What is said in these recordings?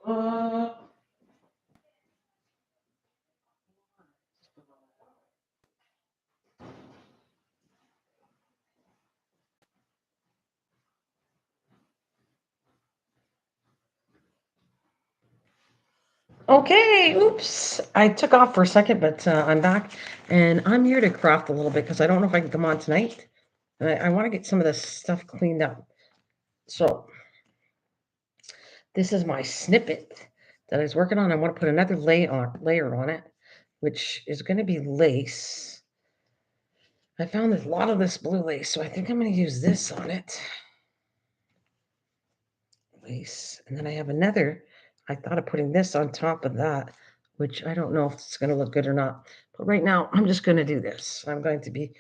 Uh, Okay, oops. I took off for a second, but I'm back and I'm here to craft a little bit because I don't know if I can come on tonight. And I want to get some of this stuff cleaned up. So this is my snippet that I was working on. I want to put another layer on it, which is going to be lace. I found a lot of this blue lace, so I think I'm going to use this on it. Lace. And then I have another. I thought of putting this on top of that, which I don't know if it's going to look good or not. But right now, I'm just going to do this. I'm going to be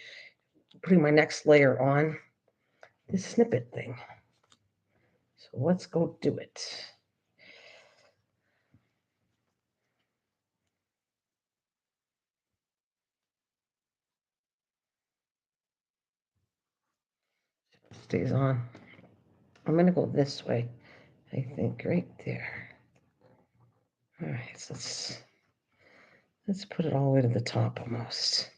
putting my next layer on this snippet thing. So let's go do it. Stays on. I'm going to go this way, I think, right there. All right, so let's put it all the way to the top almost.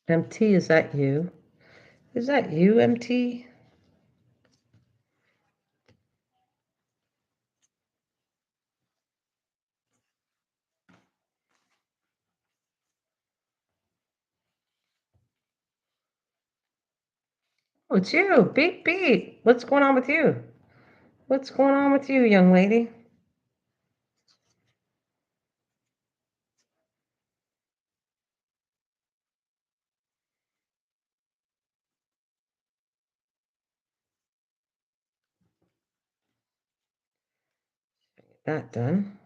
MT, is that you? Is that you, MT? Oh, it's you. Beep, beep. What's going on with you? What's going on with you, young lady? That done.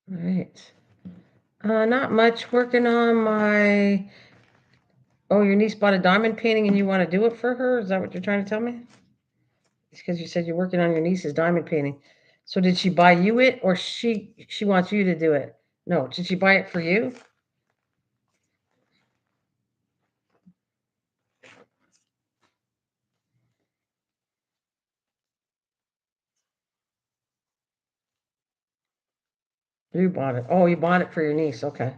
All right. Not much. Working on my. Oh, your niece bought a diamond painting and you want to do it for her? Is that what you're trying to tell me? It's because you said you're working on your niece's diamond painting. So did she buy you it, or she wants you to do it? No, did she buy it for you? You bought it. Oh, you bought it for your niece. Okay.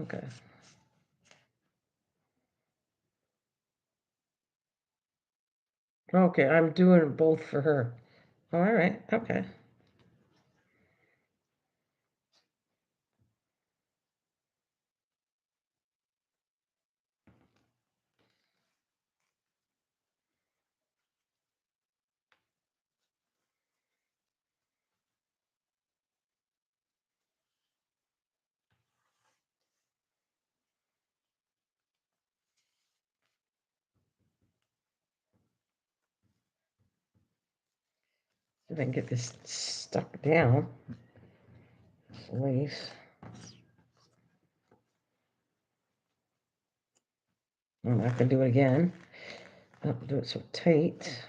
Okay. Okay, I'm doing both for her. All right. Okay. If I can get this stuck down. This lace. I'm not gonna do it again. I'll do it so tight.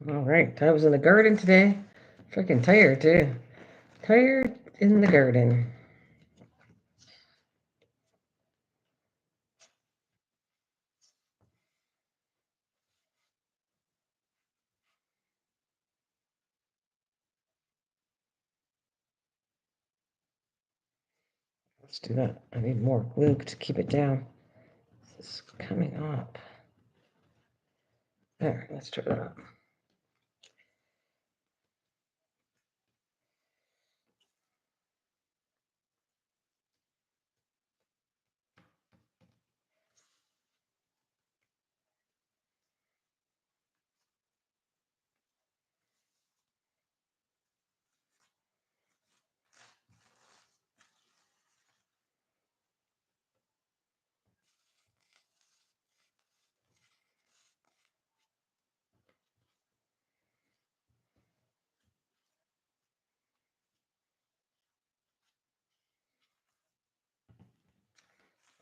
All right. I was in the garden today. Freaking tired too. Tired in the garden. Let's do that. I need more glue to keep it down. This is coming up. There, let's try that.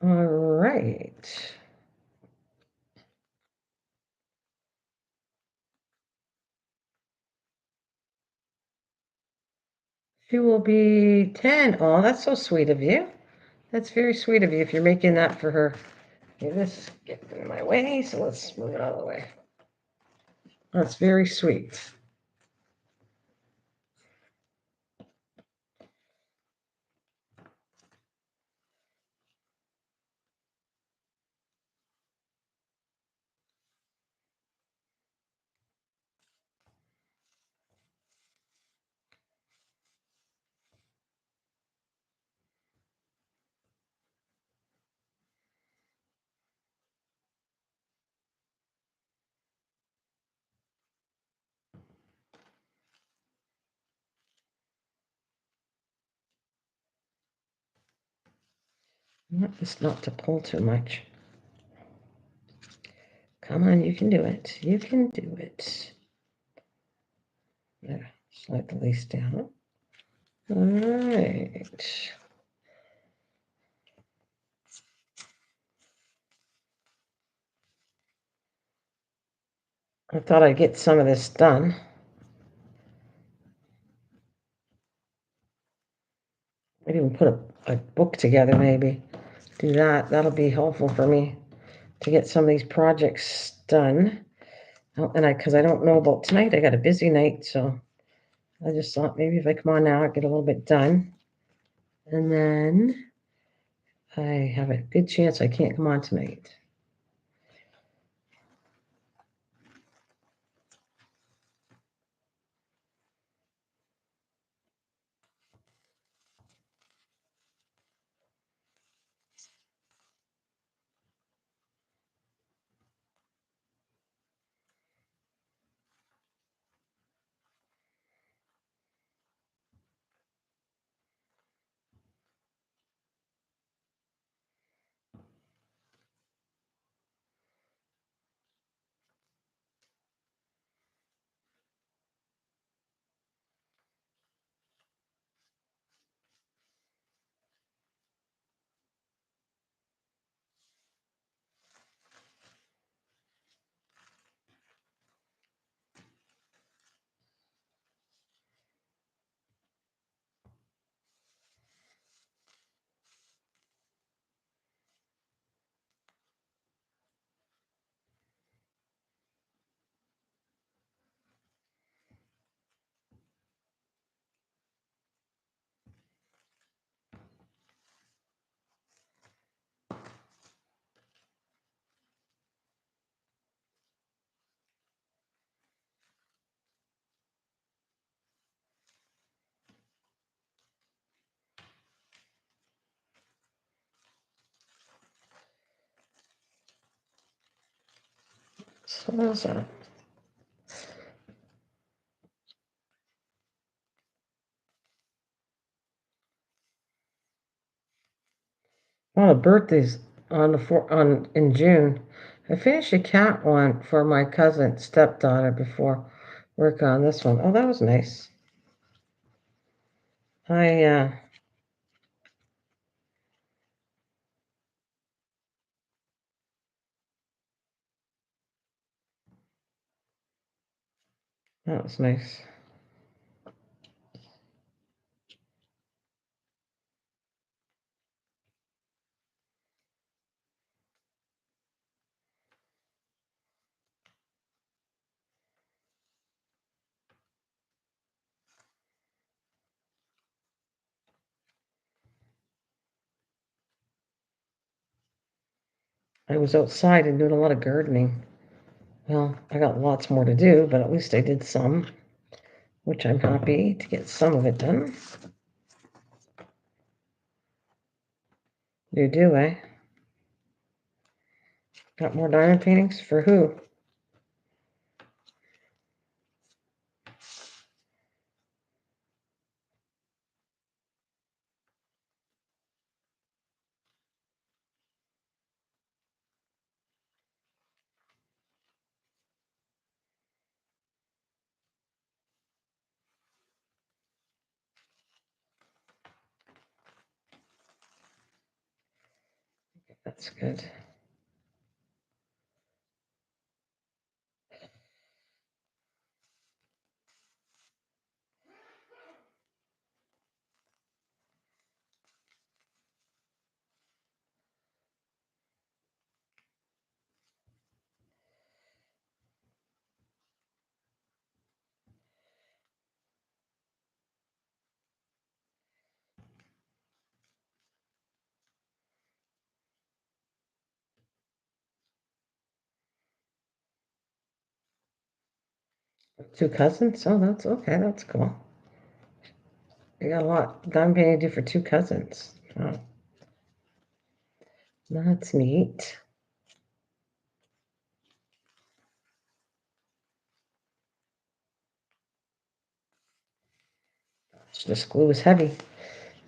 All right. She will be 10. Oh, that's so sweet of you. That's very sweet of you if you're making that for her. Okay, this gets in my way, so let's move it out of the way. That's very sweet. I want this not to pull too much. Come on, you can do it. You can do it. There, slide the lace down. All right. I thought I'd get some of this done. I'd even put a book together, maybe. Do that. That'll be helpful for me to get some of these projects done. Oh, and because I don't know about tonight, I got a busy night, so I just thought maybe if I come on now, I get a little bit done. And then I have a good chance I can't come on tonight. So that's that. Oh, the birthday's on in June. I finished a cat one for my cousin stepdaughter before work on this one. Oh, that was nice. I that was nice. I was outside and doing a lot of gardening. Well, I got lots more to do, but at least I did some, which I'm happy to get some of it done. You do, eh? Got more diamond paintings? For who? That's good. Two cousins? Oh, that's okay. That's cool. You got a lot diamond painting to do for two cousins. Oh, that's neat. This glue is heavy.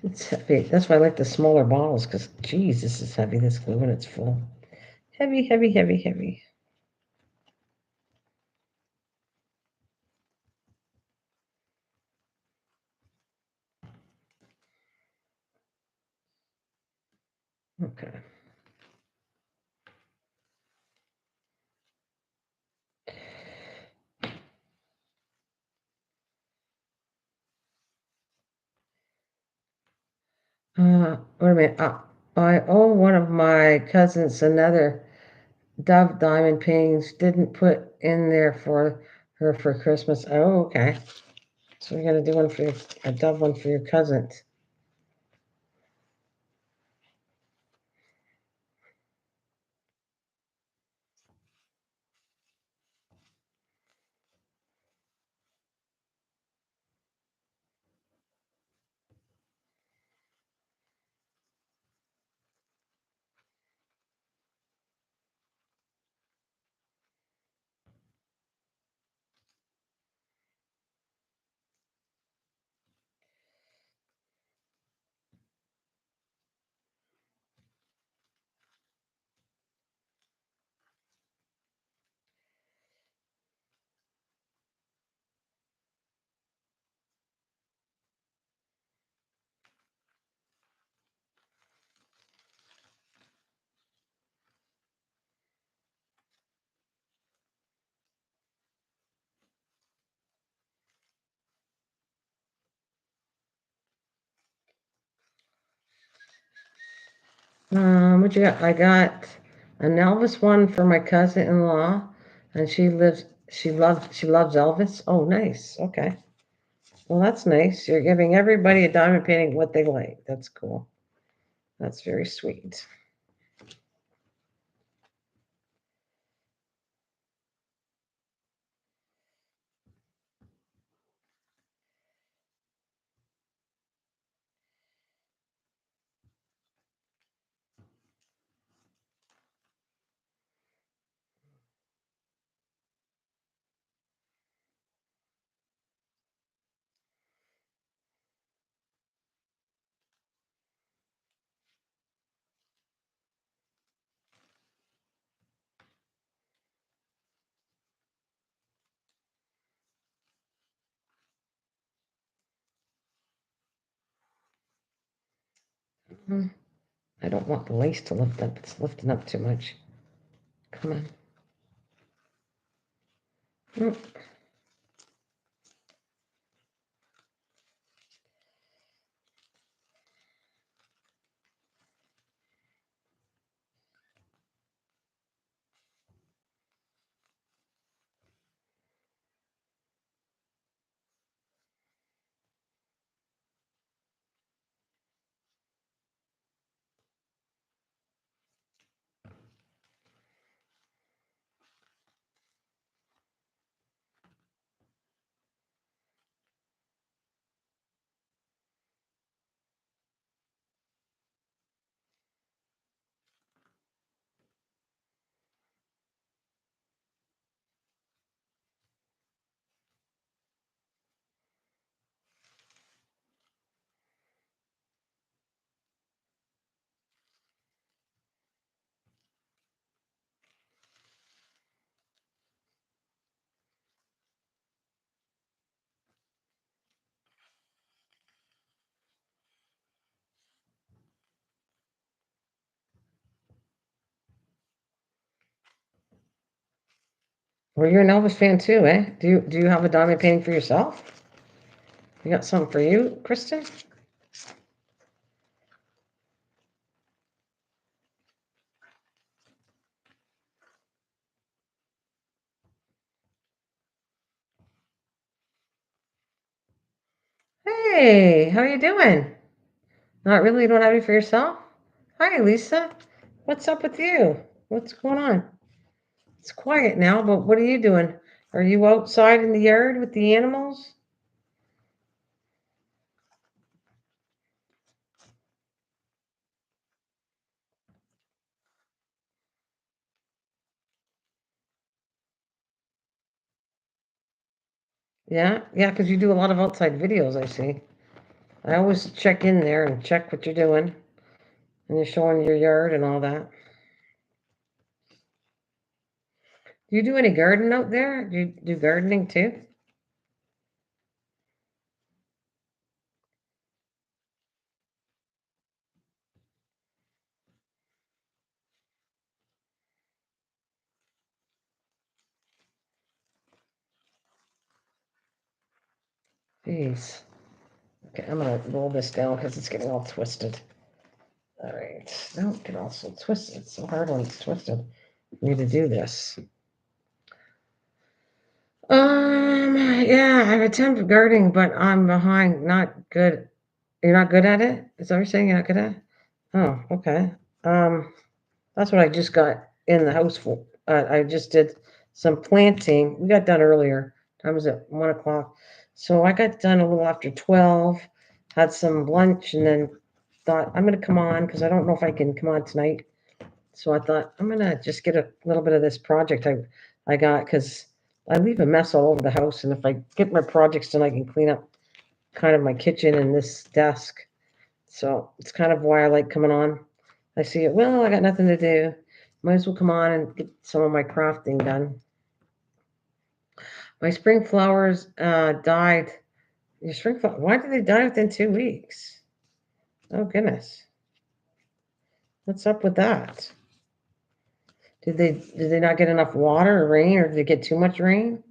It's heavy. That's why I like the smaller bottles, because, geez, this is heavy, this glue, when it's full. Heavy, heavy, heavy, heavy. Okay. Wait a minute. I owe one of my cousins another Dove diamond paintings. Didn't put in there for her for Christmas. Oh, okay. So we got to do one for a Dove one for your cousins. What you got? I got an Elvis one for my cousin-in-law, and she loves Elvis. Oh, nice. Okay. Well, that's nice. You're giving everybody a diamond painting what they like. That's cool. That's very sweet. Mhm. I don't want the lace to lift up. It's lifting up too much. Come on. Mm. Well, you're an Elvis fan too, eh? Do you have a diamond painting for yourself? You got something for you, Kristen? Hey, how you doing? Not really? You don't have any for yourself? Hi, Lisa. What's up with you? What's going on? It's quiet now, but what are you doing? Are you outside in the yard with the animals? Yeah, yeah, because you do a lot of outside videos, I see. I always check in there and check what you're doing, and you're showing your yard and all that. Do you do any garden out there? Do you do gardening too? Jeez. Okay, I'm gonna roll this down because it's getting all twisted. All right. Don't get all so twisted. It's so hard when it's twisted. I need to do this. Yeah, I've attempted gardening, but I'm behind. Not good. You're not good at it? Is that what you're saying? You're not good at it? Oh, okay. Um, that's what I just got in the house for. I just did some planting. We got done earlier. Time was at 1 o'clock. So I got done a little after 12, had some lunch, and then thought I'm gonna come on because I don't know if I can come on tonight. So I thought I'm gonna just get a little bit of this project I got because I leave a mess all over the house, and if I get my projects done, I can clean up kind of my kitchen and this desk. So it's kind of why I like coming on. I see it. Well, I got nothing to do. Might as well come on and get some of my crafting done. My spring flowers died. Your spring flower? Why did they die within 2 weeks? Oh goodness, what's up with that? Did they not get enough water or rain, or did they get too much rain?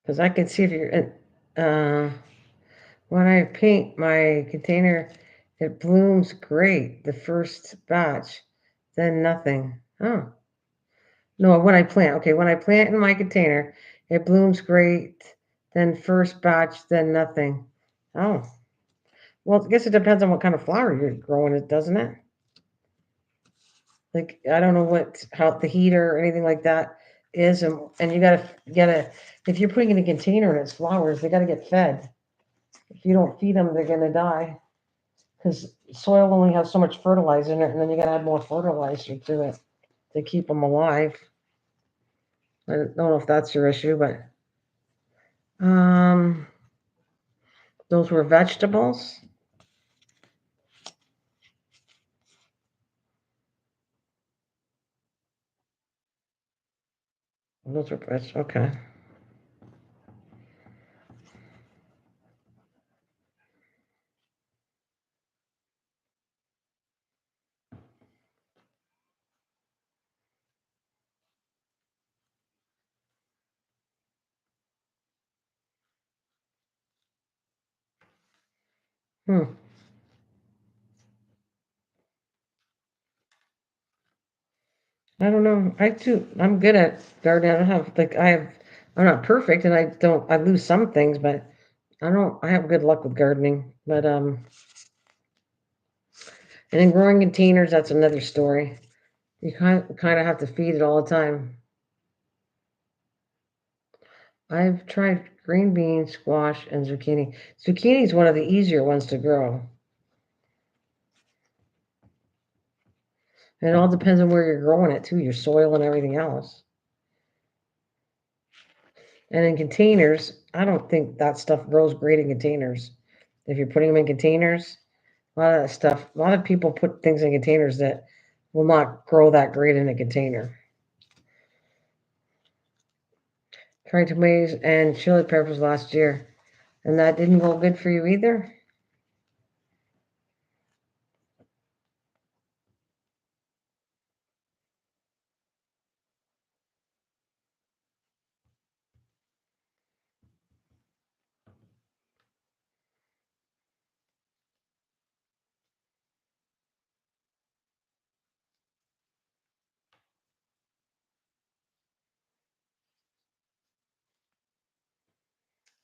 Because I can see if you're when I paint my container, it blooms great the first batch, then nothing. Oh. No, when I plant. Okay, when I plant in my container, it blooms great, then first batch, then nothing. Oh. Well, I guess it depends on what kind of flower you're growing it, doesn't it? Like I don't know what how the heater or anything like that is, and you gotta if you're putting in a container and it's flowers, they gotta get fed. If you don't feed them, they're gonna die because soil only has so much fertilizer in it, and then you gotta add more fertilizer to it to keep them alive. I don't know if that's your issue, but um, those were vegetables. Those were okay. Hmm. I don't know. I'm good at gardening. I don't have like I have. I'm not perfect, and I don't. I lose some things, but I don't. I have good luck with gardening. But and in growing containers, that's another story. You kind of have to feed it all the time. I've tried green beans, squash, and zucchini. Zucchini is one of the easier ones to grow. And it all depends on where you're growing it too, your soil and everything else. And in containers, I don't think that stuff grows great in containers. If you're putting them in containers, a lot of that stuff, a lot of people put things in containers that will not grow that great in a container. Tried tomatoes and chili peppers last year, and that didn't go good for you either?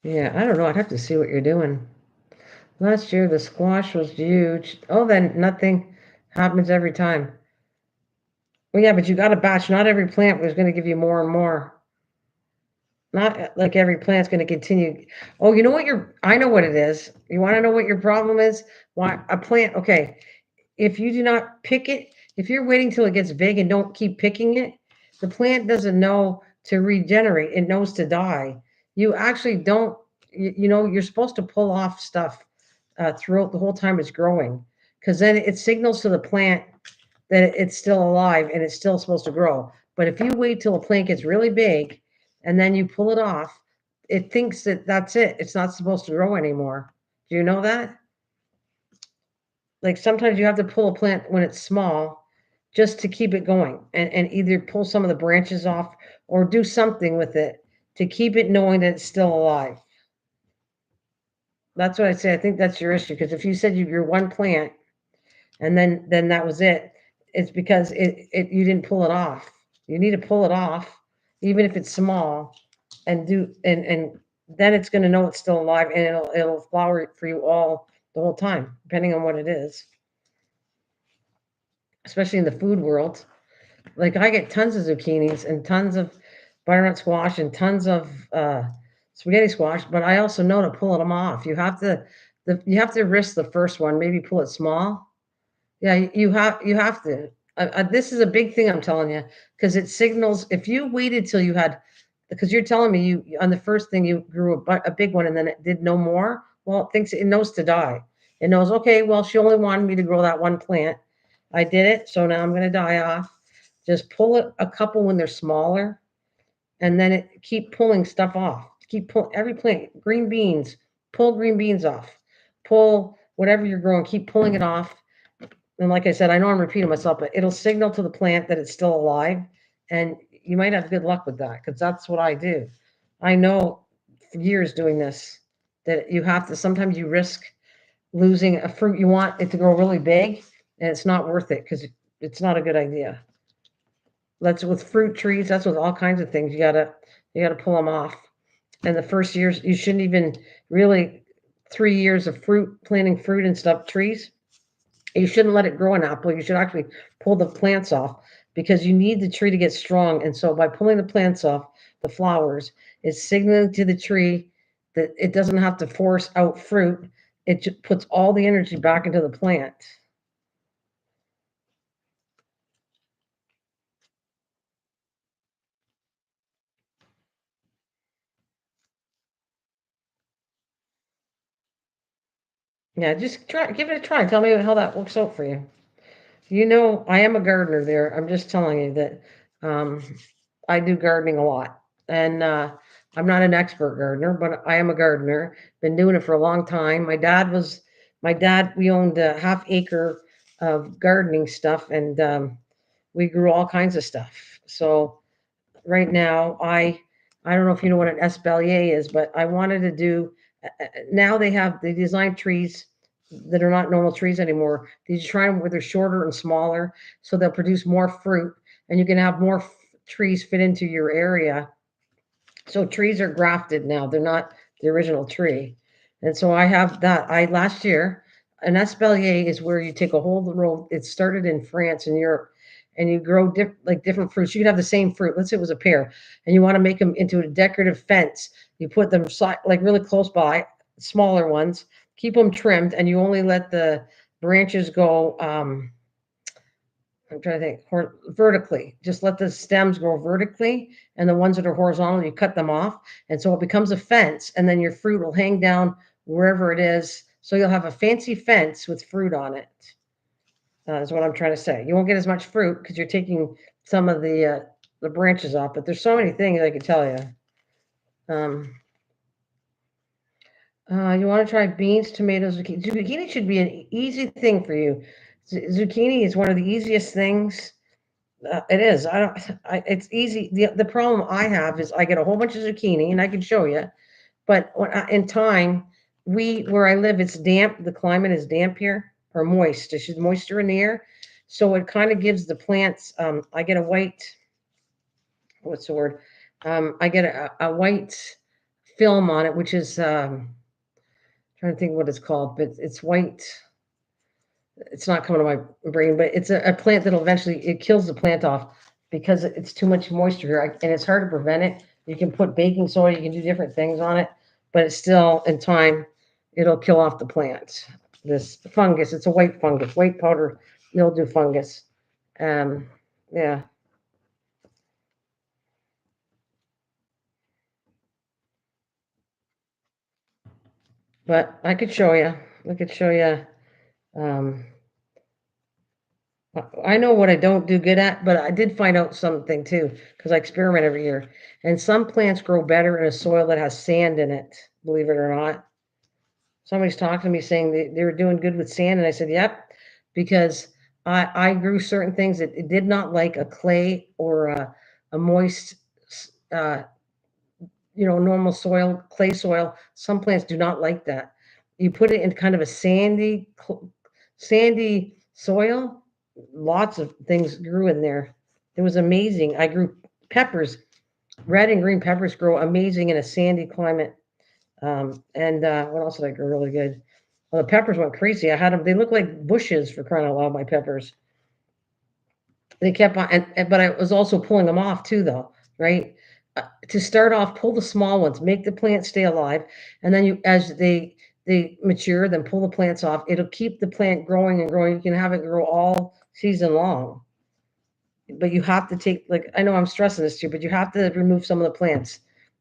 Yeah, I don't know. I'd have to see what you're doing. Last year, the squash was huge. Oh, then nothing happens every time. Well, yeah, but you got a batch. Not every plant was going to give you more and more. Not like every plant's going to continue. Oh, you know what I know what it is. You want to know what your problem is? Why a plant, okay, if you do not pick it, if you're waiting till it gets big and don't keep picking it, the plant doesn't know to regenerate. It knows to die. You actually don't, you're supposed to pull off stuff throughout the whole time it's growing, because then it signals to the plant that it's still alive and it's still supposed to grow. But if you wait till a plant gets really big and then you pull it off, it thinks that that's it. It's not supposed to grow anymore. Do you know that? Like sometimes you have to pull a plant when it's small just to keep it going, and either pull some of the branches off or do something with it to keep it knowing that it's still alive. That's what I say. I think that's your issue, because if you said you're one plant and then that was it, it's because it you didn't pull it off. You need to pull it off, even if it's small, and then it's going to know it's still alive, and it'll flower for you all the whole time, depending on what it is, especially in the food world. Like I get tons of zucchinis and tons of butternut squash and tons of spaghetti squash, but I also know to pull them off. You have to risk the first one, maybe pull it small. Yeah, you have to. This is a big thing I'm telling you, because it signals if you waited till you had, because you're telling me you on the first thing you grew a big one and then it did no more. Well, it knows to die. It knows, okay, well, she only wanted me to grow that one plant. I did it, so now I'm going to die off. Just pull it a couple when they're smaller, and then keep pulling stuff off. Keep pull every plant. Green beans, pull green beans off. Pull whatever you're growing. Keep pulling it off, and like I said, I know I'm repeating myself, but it'll signal to the plant that it's still alive. And you might have good luck with that, because that's what I do. I know for years doing this that you have to, sometimes you risk losing a fruit you want it to grow really big, and it's not worth it because it's not a good idea. That's with fruit trees, that's with all kinds of things. You gotta pull them off. And the first years, you shouldn't even really 3 years of fruit, planting fruit and stuff, trees, you shouldn't let it grow an apple. You should actually pull the plants off, because you need the tree to get strong. And so by pulling the plants off, the flowers, it's signaling to the tree that it doesn't have to force out fruit. It just puts all the energy back into the plant. Yeah, just try, give it a try. Tell me how that works out for you. I am a gardener there. I'm just telling you that um, I do gardening a lot. And I'm not an expert gardener, but I am a gardener. Been doing it for a long time. My dad, we owned a half acre of gardening stuff, and we grew all kinds of stuff. So right now. I don't know if you know what an espalier is, but I wanted to do. Now they design trees that are not normal trees anymore. They try them where they're shorter and smaller, so they'll produce more fruit, and you can have more trees fit into your area. So trees are grafted now. They're not the original tree. And so I have that. I last year, an espalier is where you take a whole row. It started in France and Europe, and you grow like different fruits. You could have the same fruit. Let's say it was a pear, and you want to make them into a decorative fence. You put them like really close by, smaller ones. Keep them trimmed, and you only let the branches go. I'm trying to think, vertically. Just let the stems grow vertically, and the ones that are horizontal, you cut them off, and so it becomes a fence, and then your fruit will hang down wherever it is. So you'll have a fancy fence with fruit on it. is what I'm trying to say. You won't get as much fruit because you're taking some of the branches off. But there's so many things I could tell you. You want to try beans, tomatoes, zucchini. Zucchini should be an easy thing for you. Zucchini is one of the easiest things. It is. I don't. It's easy. The problem I have is I get a whole bunch of zucchini, and I can show you. But in time, where I live, it's damp. The climate is damp here, or moist. There's moisture in the air, so it kind of gives the plants. I get a white. What's the word? I get a white film on it, which is trying to think what it's called, but it's white. It's not coming to my brain, but it's a plant that'll eventually it kills the plant off because it's too much moisture here, and it's hard to prevent it. You can put baking soda, you can do different things on it, but it's still in time it'll kill off the plant. This fungus, it's a white fungus, white powder mildew fungus. Um, yeah, but I could show you. I could show you. Um, I know what I don't do good at, but I did find out something too, because I experiment every year. And some plants grow better in a soil that has sand in it, believe it or not. Somebody's talking to me saying they were doing good with sand, and I said, yep, because I grew certain things that it did not like a clay or a moist, uh, normal soil, clay soil. Some plants do not like that. You put it in kind of a sandy soil, lots of things grew in there. It was amazing. I grew peppers, red and green peppers grow amazing in a sandy climate. And what else did I grow really good? Well, the peppers went crazy. I had them, they look like bushes for crying out loud, my peppers. They kept on, but I was also pulling them off too, though, right? To start off, pull the small ones, make the plant stay alive, and then as they mature, then pull the plants off. It'll keep the plant growing and growing. You can have it grow all season long, but you have to take like I know I'm stressing this to you, but you have to remove some of the plants.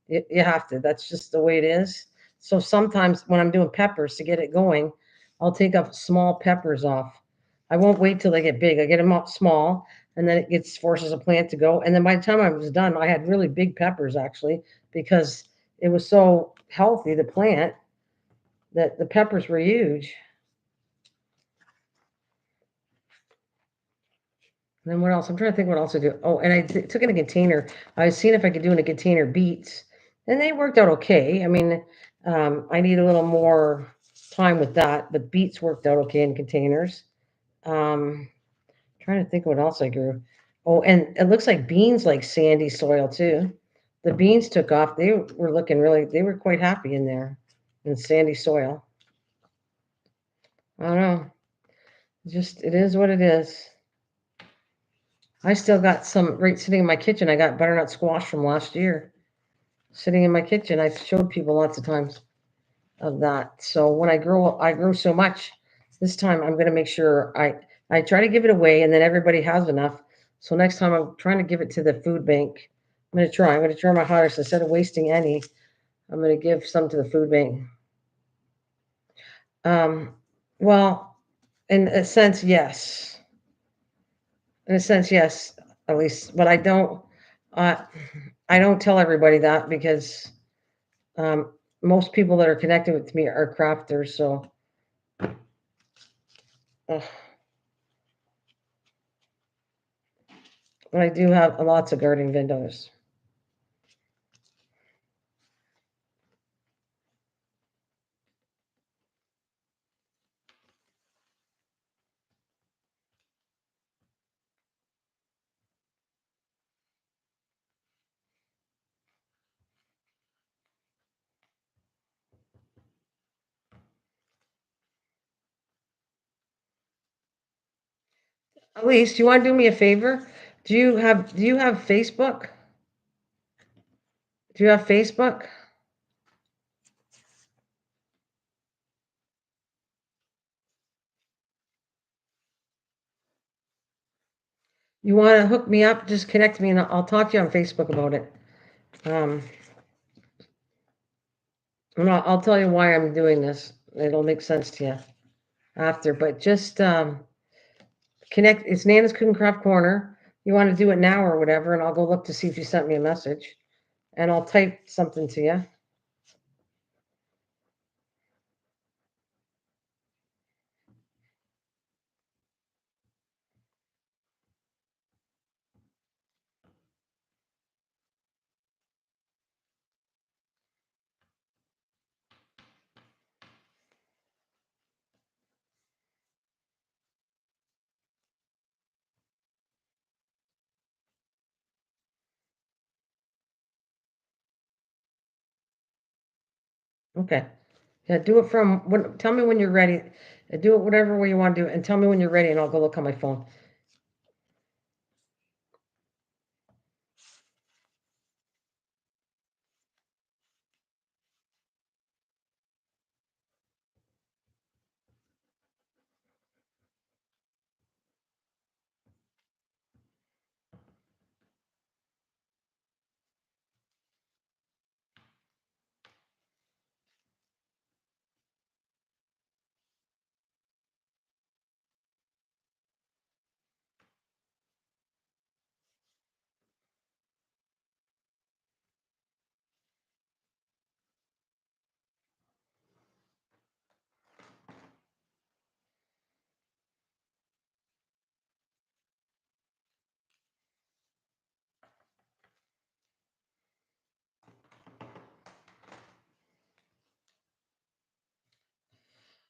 You have to. That's just the way it is. So sometimes when I'm doing peppers to get it going, I'll take up small peppers off. I won't wait till they get big. I get them up small, and then it gets forces a plant to go. And then by the time I was done, I had really big peppers actually because it was so healthy the plant that the peppers were huge. And then what else? I'm trying to think what else to do. Oh, and I took in a container. I was seeing if I could do in a container beets, and they worked out okay. I mean, I need a little more time with that, but beets worked out okay in containers. Um, Trying to think what else I grew. Oh, and it looks like beans like sandy soil too. The beans took off. They were looking really. They were quite happy in there in sandy soil. I don't know. Just it is what it is. I still got some right sitting in my kitchen. I got butternut squash from last year sitting in my kitchen. I've showed people lots of times of that. So when I grow so much. This time I'm going to make sure I try to give it away, and then everybody has enough. So next time I'm trying to give it to the food bank. I'm going to try. I'm going to try my hardest instead of wasting any. I'm going to give some to the food bank. Um, well, in a sense, yes. In a sense, yes. At least, but I don't. Uh, I don't tell everybody that because most people that are connected with me are crafters. So, uh, but I do have lots of gardening windows. Elise, do you want to do me a favor? Do you have Facebook? Do you have Facebook? You want to hook me up? Just connect me, and I'll talk to you on Facebook about it. Um, and I'll tell you why I'm doing this. It'll make sense to you after. But just connect. It's Nana's Cooking Craft Corner. You want to do it now or whatever, and I'll go look to see if you sent me a message, and I'll type something to you. Okay. Yeah, do it from when. Tell me when you're ready. Do it whatever way you want to do it, and tell me when you're ready, and I'll go look on my phone.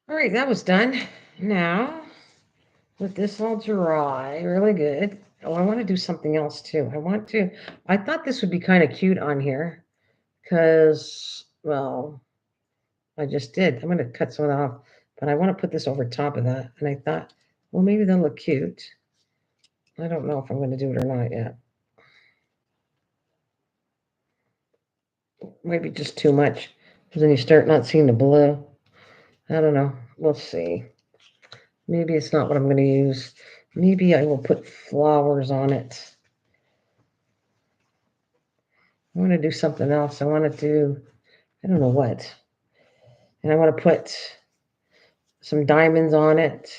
All right, that was done. Now, let this all dry really good. Oh, I want to do something else too. I thought this would be kind of cute on here because, well, I just did. I'm going to cut some of that off, but I want to put this over top of that. And I thought, well, maybe they'll look cute. I don't know if I'm going to do it or not yet. Maybe just too much because then you start not seeing the blue. I don't know. We'll see. Maybe it's not what I'm going to use. Maybe I will put flowers on it. I want to do something else. I want to do, I don't know what. And I want to put some diamonds on it.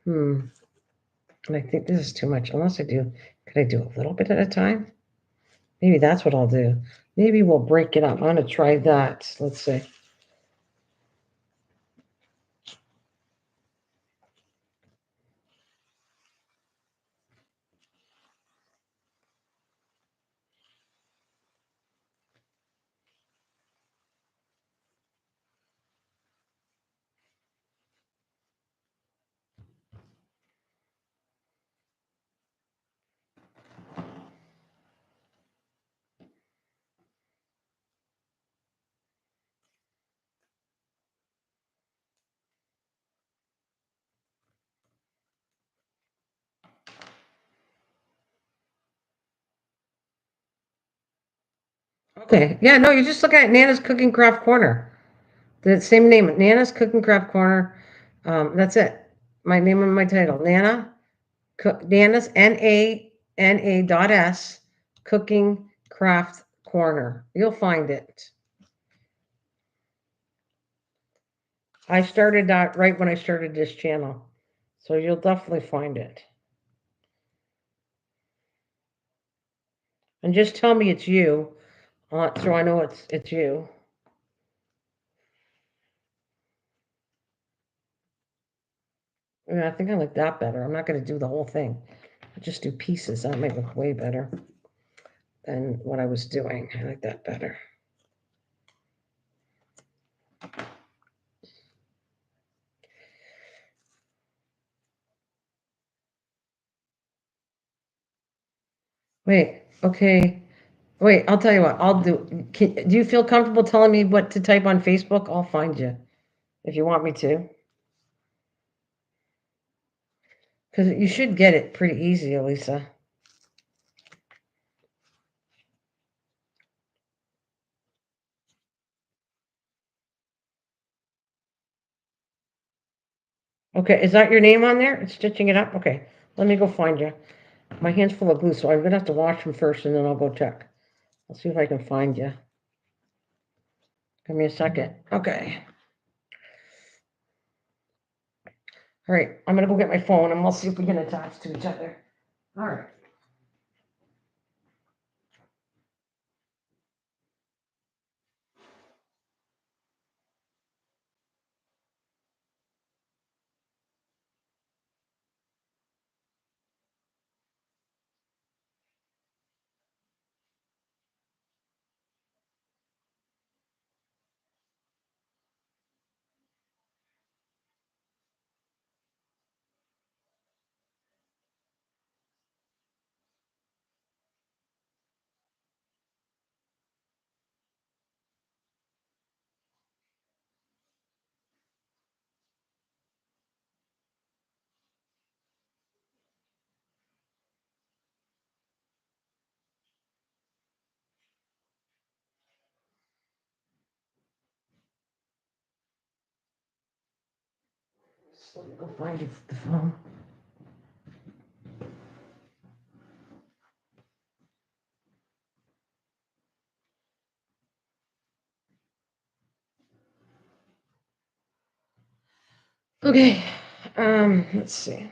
And I think this is too much. Unless could I do a little bit at a time? Maybe that's what I'll do. Maybe we'll break it up. I'm going to try that. Let's see. Okay. Yeah, no, you're just looking at Nana's Cooking Craft Corner. The same name, Nana's Cooking Craft Corner. That's it. My name and my title, Nana's Nana.s Cooking Craft Corner. You'll find it. I started that right when I started this channel, so you'll definitely find it. And just tell me it's you, so I know it's you. Yeah, I think I like that better. I'm not going to do the whole thing. I'll just do pieces. That might look way better than what I was doing. I like that better. Wait, okay. Wait, I'll tell you what. Do you feel comfortable telling me what to type on Facebook? I'll find you if you want me to. Because you should get it pretty easy, Elisa. Okay, is that your name on there? It's stitching it up? Okay, let me go find you. My hand's full of glue, so I'm going to have to wash them first, and then I'll go check. I'll see if I can find you. Give me a second. Okay. All right, I'm gonna go get my phone and we'll see if we can attach to each other. All right. So let me go find the phone. Okay, let's see.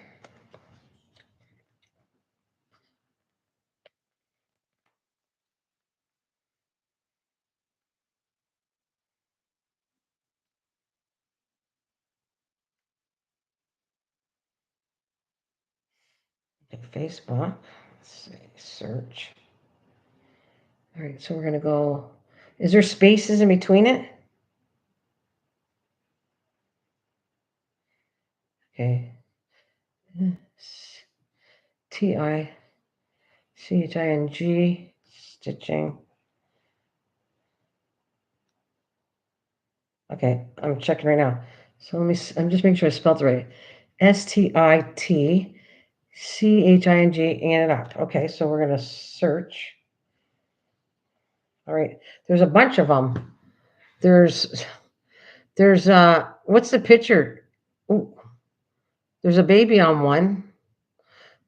Facebook. Let's see, search. All right, so we're gonna go. Is there spaces in between it? Okay. Tichin stitching. Okay, I'm checking right now. So let me. I'm just making sure I spelled it right. STITCHING and up. Okay, so we're gonna search. All right. There's a bunch of them. There's what's the picture? Ooh, there's a baby on one.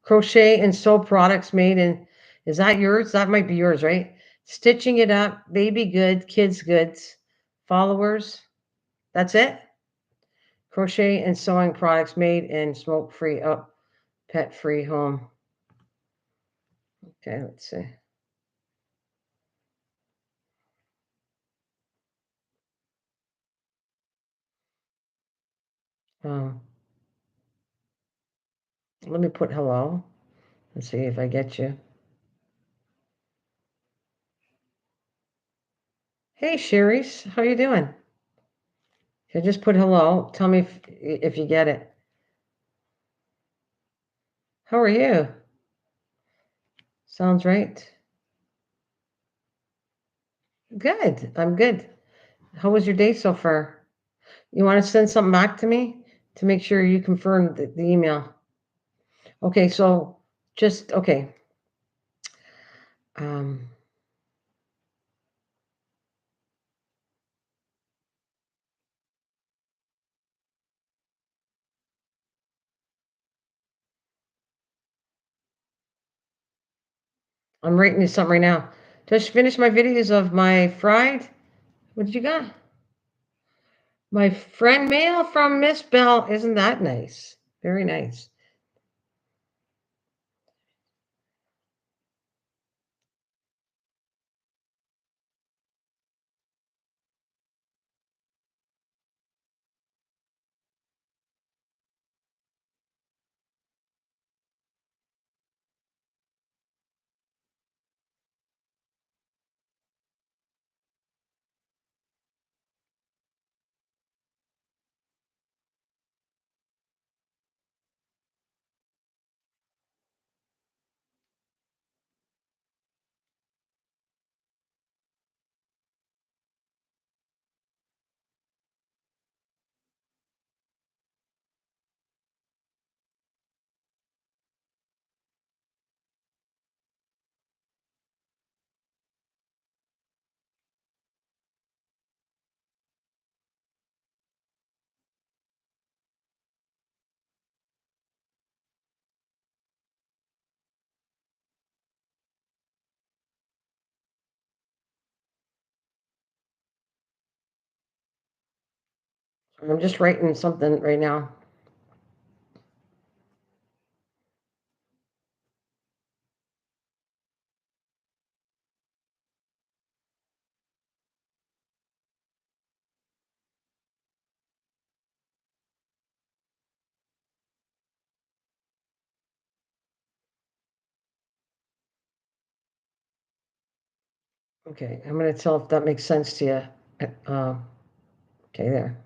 Crochet and sew products made in. Is that yours? That might be yours, right? Stitching it up, baby good, kids goods, followers. That's it. Crochet and sewing products made in smoke free, oh, pet free home. Okay, let's see. Um, let me put hello and see if I get you. Hey, Sherry's, how you doing? I just put hello. Tell me if you get it. How are you? Sounds right. Good. I'm good. How was your day so far? You want to send something back to me to make sure you confirm the email? Okay, so just okay. Um, I'm writing you something right now. Just finish my videos of my fried. What did you got? My friend mail from Miss Bell. Isn't that nice? Very nice. I'm just writing something right now. Okay, I'm gonna tell if that makes sense to you. Okay, there.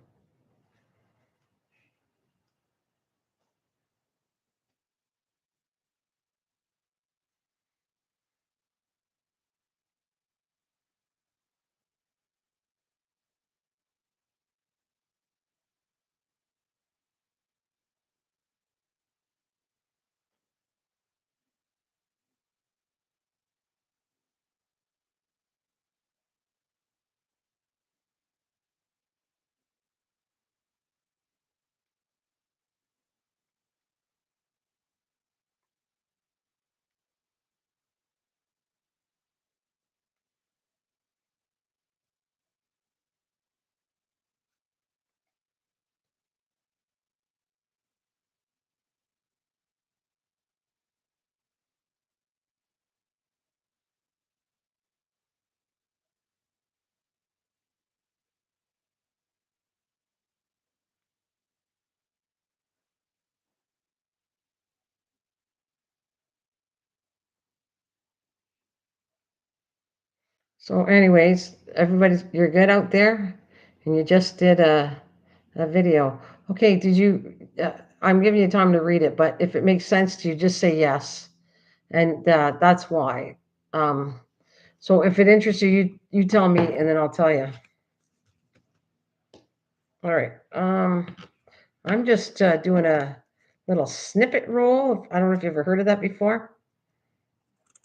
So anyways, you're good out there? And you just did a video. Okay, I'm giving you time to read it, but if it makes sense to you, just say yes. And that's why. Um, so if it interests you, you tell me, and then I'll tell you. All right. I'm just doing a little snippet roll. I don't know if you've ever heard of that before.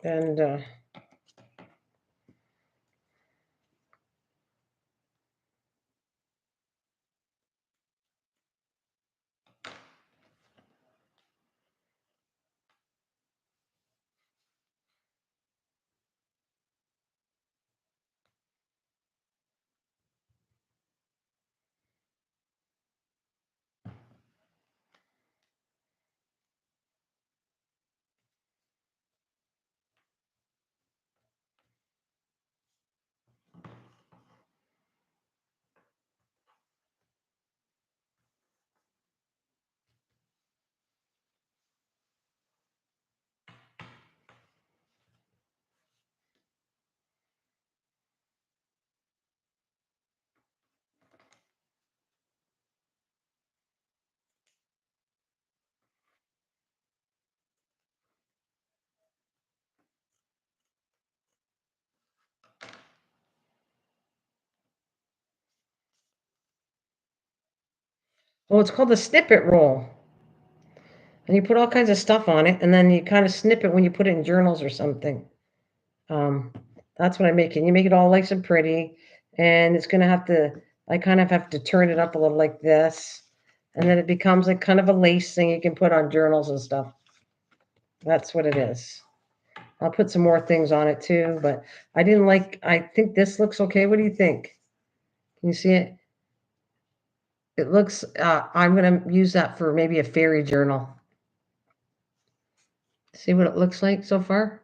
And well, it's called a snippet roll. And you put all kinds of stuff on it, and then you kind of snip it when you put it in journals or something. Um, that's what I'm making. You make it all nice and pretty, and it's gonna have to. I kind of have to turn it up a little like this, and then it becomes like kind of a lace thing you can put on journals and stuff. That's what it is. I'll put some more things on it too, but I didn't like. I think this looks okay. What do you think? Can you see it? It looks. I'm gonna use that for maybe a fairy journal. See what it looks like so far?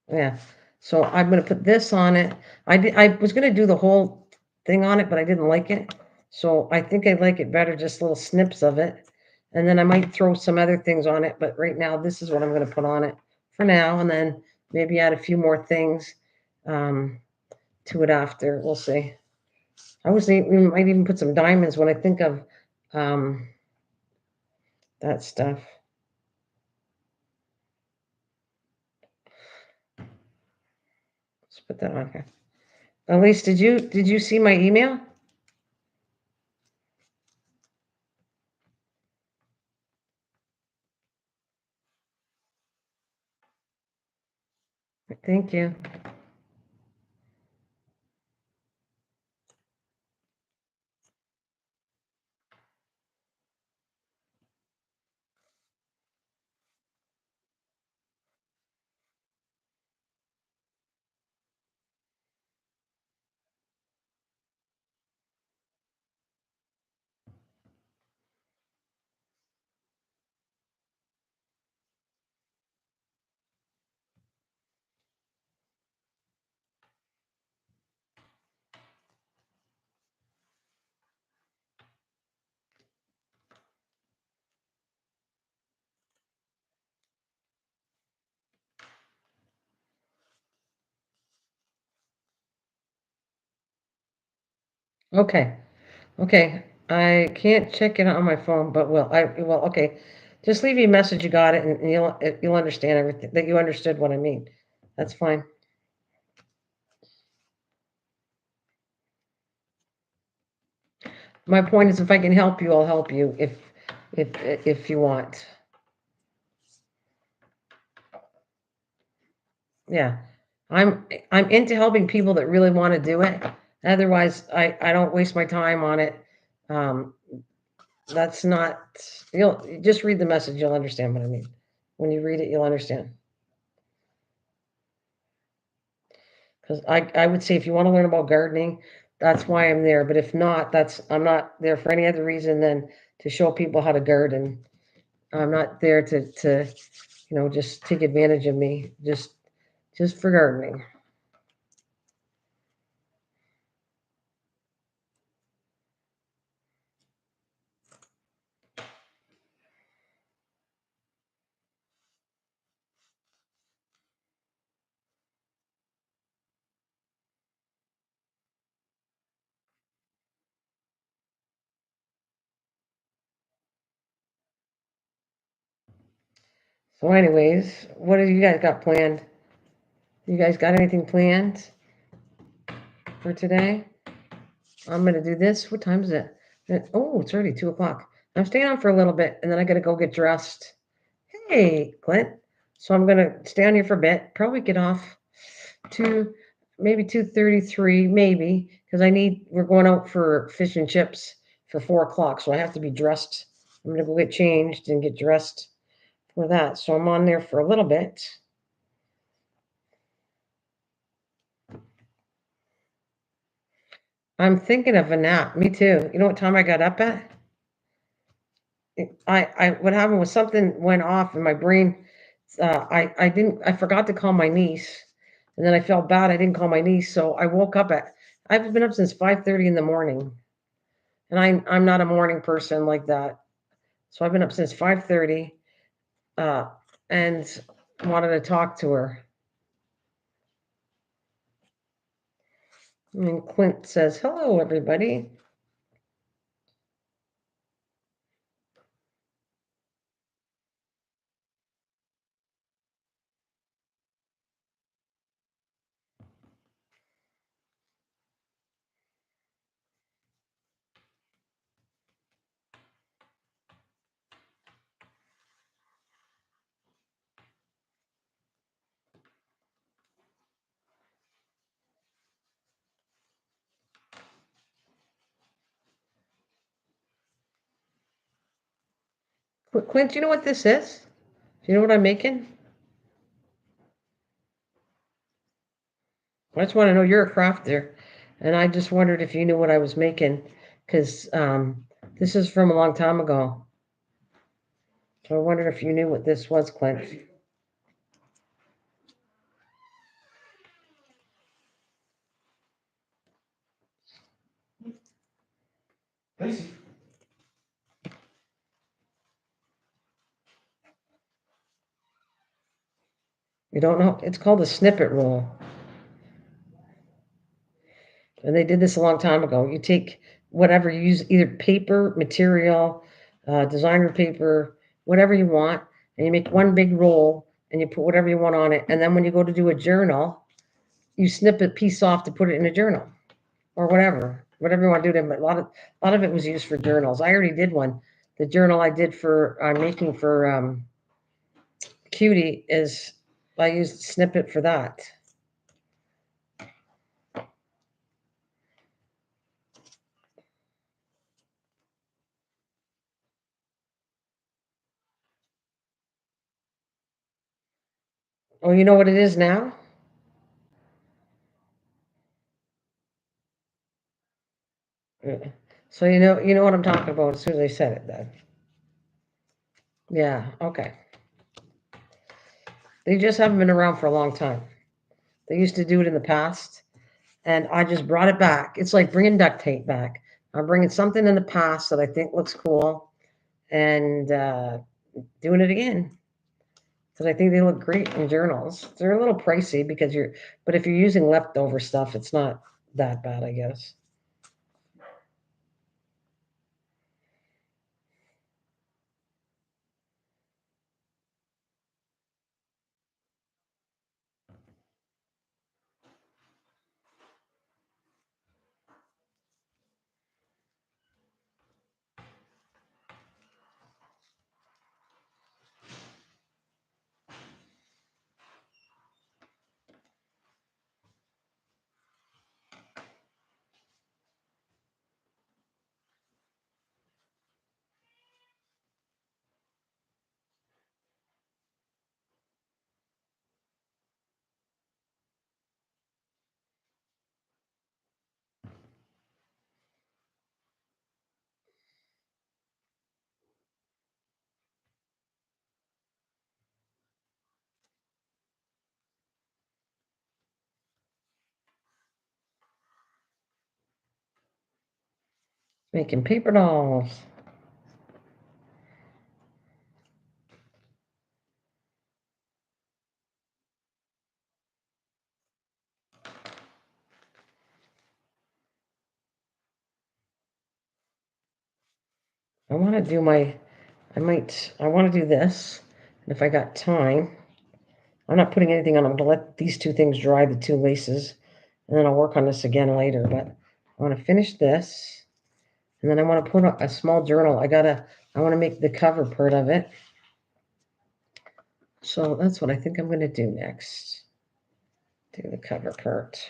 Yeah. So I'm gonna put this on it. I was gonna do the whole thing on it, but I didn't like it. So I think I like it better, just little snips of it. And then I might throw some other things on it, but right now this is what I'm gonna put on it for now, and then maybe add a few more things um, to it after. We'll see. We might even put some diamonds when I think of um, that stuff. Let's put that on here. Elise, did you see my email? Thank you. Okay. Okay. I can't check it on my phone, but will. Okay. Just leave me a message. You got it, and you'll understand everything. That you understood what I mean. That's fine. My point is, if I can help you, I'll help you. If if you want. Yeah. I'm into helping people that really want to do it. Otherwise, I don't waste my time on it. Um, that's not. You'll just read the message. You'll understand what I mean. When you read it, you'll understand. Because I would say if you want to learn about gardening, that's why I'm there. But if not, that's I'm not there for any other reason than to show people how to garden. I'm not there to just take advantage of me. Just for gardening. So, anyways, what have you guys got planned? You guys got anything planned for today? I'm gonna do this. What time is it? Oh, it's already 2 o'clock. I'm staying on for a little bit, and then I gotta go get dressed. Hey, Clint. So I'm gonna stay on here for a bit. Probably get off to maybe 2:33, maybe, because we're going out for fish and chips for 4 o'clock, so I have to be dressed. I'm gonna go get changed and get dressed for that. So I'm on there for a little bit. I'm thinking of a nap. Me too. You know what time I got up at? What happened was something went off in my brain. I forgot to call my niece, and then I felt bad. I didn't call my niece, so I woke up at. I've been up since 5:30 in the morning, and I'm not a morning person like that. So I've been up since 5:30, uh, and wanted to talk to her. And Clint says, "Hello, everybody." Clint, do you know what this is? Do you know what I'm making? I just want to know you're a crafter, and I just wondered if you knew what I was making, because this is from a long time ago. So I wondered if you knew what this was, Clint. You don't know? It's called a snippet roll, and they did this a long time ago. You take whatever you use, either paper, material, designer paper, whatever you want, and you make one big roll, and you put whatever you want on it. And then when you go to do a journal, you snip a piece off to put it in a journal. Or whatever you want to do to them. But a lot of it was used for journals. I already did one. The journal I did for making for Cutie is I used snippet for that. Oh, you know what it is now? Yeah. So you know what I'm talking about as soon as I said it. Then yeah, okay. They just haven't been around for a long time. They used to do it in the past, and I just brought it back. It's like bringing duct tape back. I'm bringing something in the past that I think looks cool, and doing it again. Because I think they look great in journals. They're a little pricey but if you're using leftover stuff, it's not that bad, I guess. Making paper dolls. I want to do I want to do this. And if I got time, I'm not putting anything on. I'm going to let these two things dry, the two laces, and then I'll work on this again later. But I want to finish this, and then I want to put a small journal. I want to make the cover part of it. So that's what I think I'm going to do next. Do the cover part.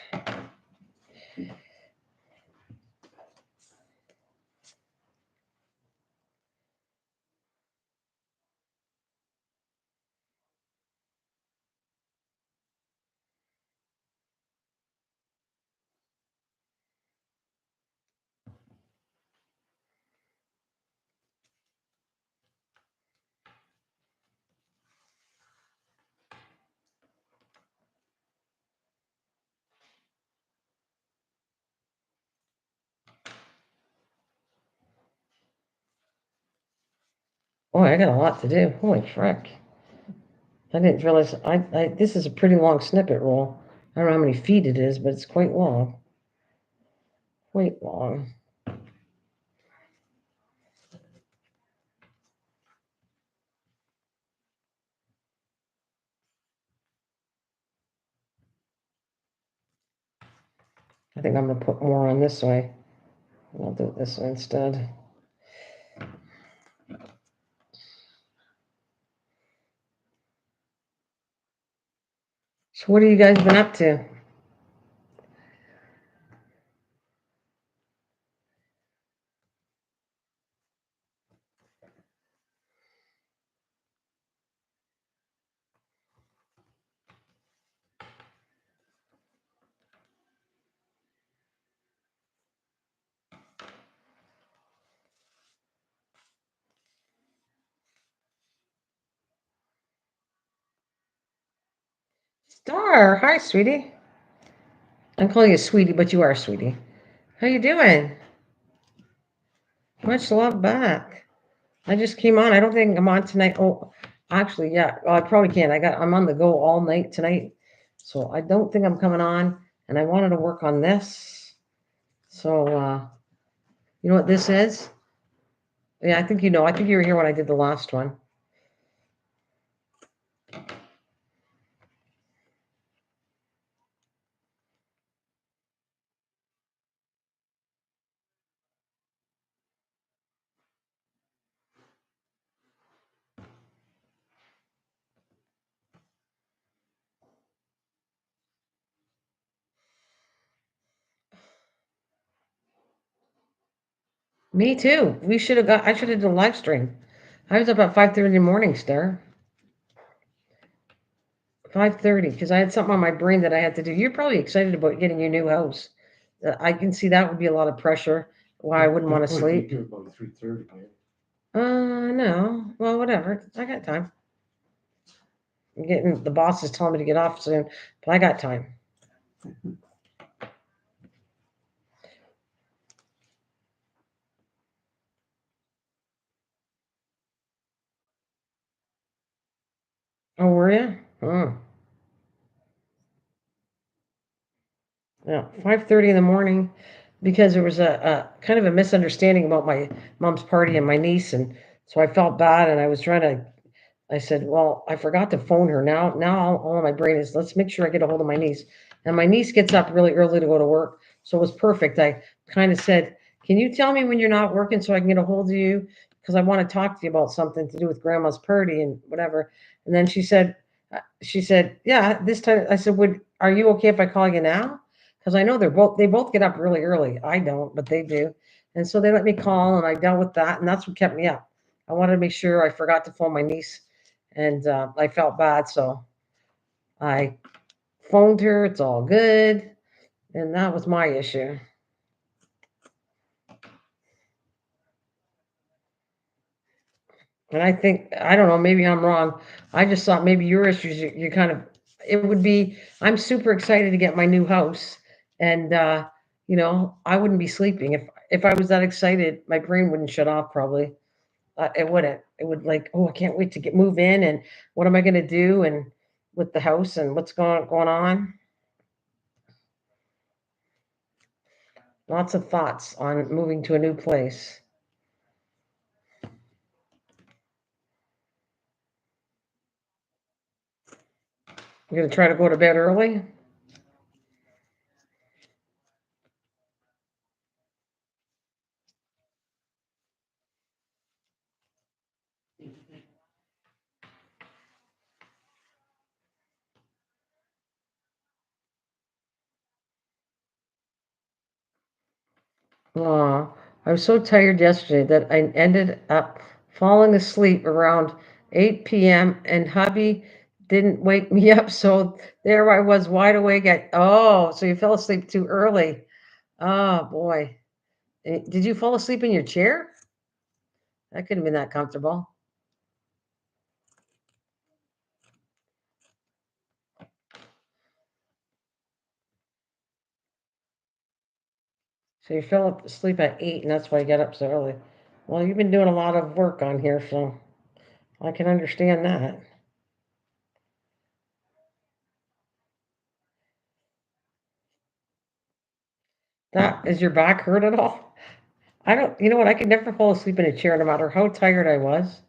Oh, I got a lot to do. Holy frick. I didn't realize this is a pretty long snippet roll. I don't know how many feet it is, but it's quite long. Quite long. I think I'm going to put more on this way. I'll do it this way instead. So what have you guys been up to? Star, hi, sweetie. I'm calling you sweetie, but you are sweetie. How you doing? Much love back. I just came on. I don't think I'm on tonight. Oh, actually, yeah. Well, I probably can't. I'm on the go all night tonight, so I don't think I'm coming on. And I wanted to work on this. So, you know what this is? Yeah, I think you know. I think you were here when I did the last one. Me too. We should have got. I should have done a live stream. I was up at 5:30 in the morning, Star. 5:30, because I had something on my brain that I had to do. You're probably excited about getting your new house. I can see that would be a lot of pressure. Why I wouldn't want to sleep. About 3:30, man. No. Well, whatever. I got time. The boss is telling me to get off soon, but I got time. Oh, were you? Oh. Yeah, 5:30 in the morning, because there was a kind of a misunderstanding about my mom's party and my niece, and so I felt bad, and I was trying to. I said, "Well, I forgot to phone her. Now all my brain is, let's make sure I get a hold of my niece." And my niece gets up really early to go to work, so it was perfect. I kind of said, "Can you tell me when you're not working so I can get a hold of you? Because I want to talk to you about something to do with Grandma's party and whatever." And then she said, "Yeah, this time." I said, "Would Are you okay if I call you now?" Because I know they both get up really early. I don't, but they do. And so they let me call, and I dealt with that, and that's what kept me up. I wanted to make sure I forgot to phone my niece, and I felt bad, so I phoned her. It's all good, and that was my issue. And I think, I don't know, maybe I'm wrong. I just thought maybe your issues, you kind of, it would be. I'm super excited to get my new house, and I wouldn't be sleeping if if I was that excited, my brain wouldn't shut off probably. It wouldn't. It would like, oh, I can't wait to move in, and what am I going to do, and with the house, and what's going on. Lots of thoughts on moving to a new place. You're going to try to go to bed early. Aw, I was so tired yesterday that I ended up falling asleep around 8 p.m. and hubby didn't wake me up. So there I was wide awake so you fell asleep too early. Oh boy. Did you fall asleep in your chair? That couldn't have been that comfortable. So you fell asleep at 8 and that's why you got up so early. Well, you've been doing a lot of work on here, so I can understand that. Is your back hurt at all? I don't, you know what? I could never fall asleep in a chair no matter how tired I was.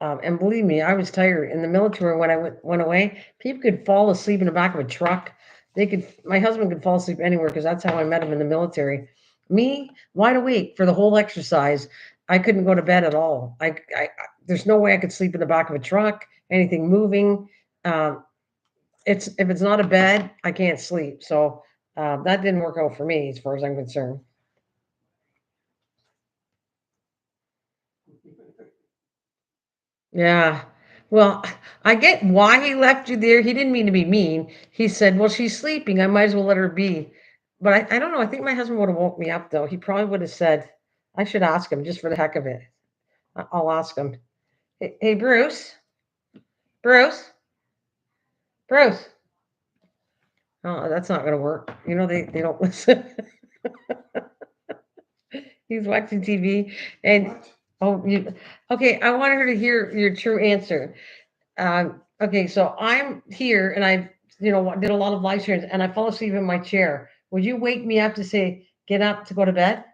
And believe me, I was tired. In the military, when I went away, people could fall asleep in the back of a truck. My husband could fall asleep anywhere because that's how I met him in the military. Me, wide awake for the whole exercise. I couldn't go to bed at all. There's no way I could sleep in the back of a truck, anything moving. Um, if it's not a bed, I can't sleep. So that didn't work out for me as far as I'm concerned. Yeah. Well, I get why he left you there. He didn't mean to be mean. He said, well, she's sleeping. I might as well let her be. But I don't know. I think my husband would have woke me up, though. He probably would have said, I should ask him just for the heck of it. I'll ask him. Hey, Bruce, Bruce, Bruce. Oh, that's not going to work. You know, they don't listen. He's watching TV. And, oh, okay, I want her to hear your true answer. Okay, so I'm here and I, did a lot of live streams and I fall asleep in my chair. Would you wake me up to say, get up to go to bed?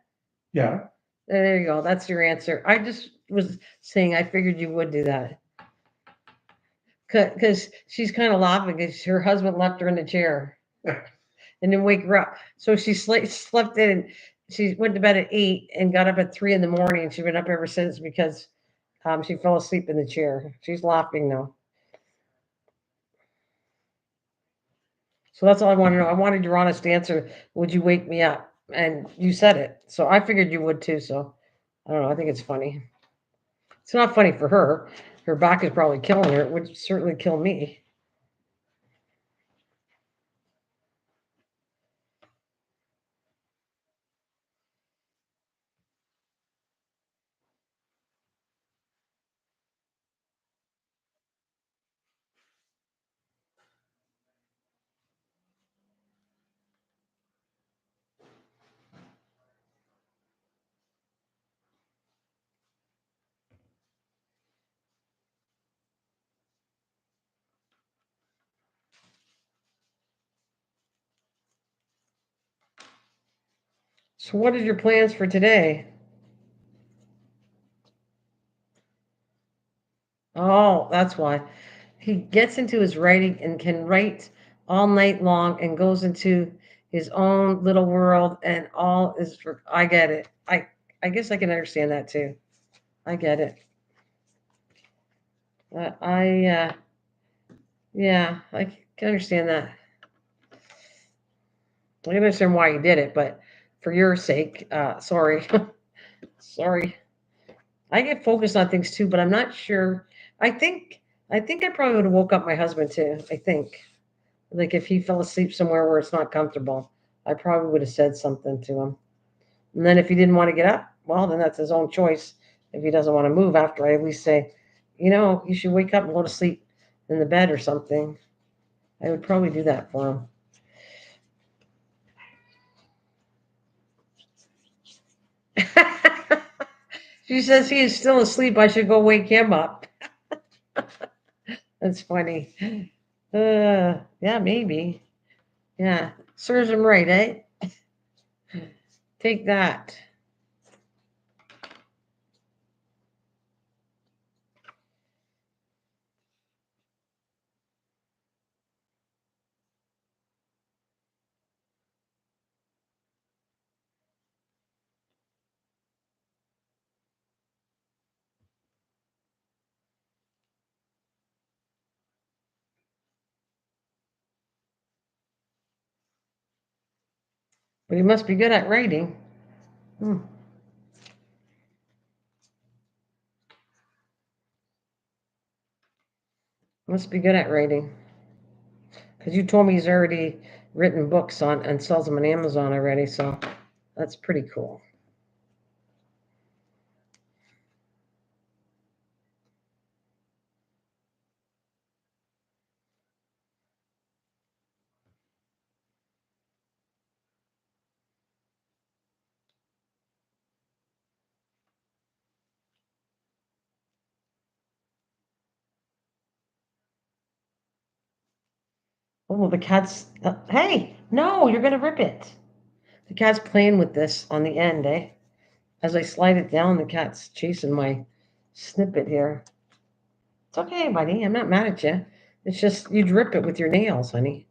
Yeah. There you go. That's your answer. I just was saying I figured you would do that because she's kind of laughing because her husband left her in the chair and then wake her up. So she slept in. And she went to bed at 8 and got up at 3 in the morning. And she's been up ever since because she fell asleep in the chair. She's laughing now. So that's all I want to know. I wanted your honest answer. Would you wake me up? And you said it. So I figured you would too. So I don't know. I think it's funny. It's not funny for her. Her back is probably killing her. It would certainly kill me. So what are your plans for today? Oh, that's why. He gets into his writing and can write all night long and goes into his own little world and all is for I get it. I guess I can understand that too. I get it. I yeah, I can understand that. I can understand why you did it, but for your sake, sorry. Sorry. I get focused on things too, but I'm not sure. I think I think I probably would have woke up my husband too. I think. Like if he fell asleep somewhere where it's not comfortable, I probably would have said something to him. And then if he didn't want to get up, well, then that's his own choice. If he doesn't want to move after I at least say, you should wake up and go to sleep in the bed or something. I would probably do that for him. She says he is still asleep. I should go wake him up. That's funny. Yeah, maybe. Yeah, serves him right, eh? Take that. But he must be good at writing. Hmm. Must be good at writing. Because you told me he's already written books on and sells them on Amazon already, so that's pretty cool. Oh, the cat's. Hey, no, you're gonna rip it. The cat's playing with this on the end, eh? As I slide it down, the cat's chasing my snippet here. It's okay, buddy. I'm not mad at you. It's just you'd rip it with your nails, honey.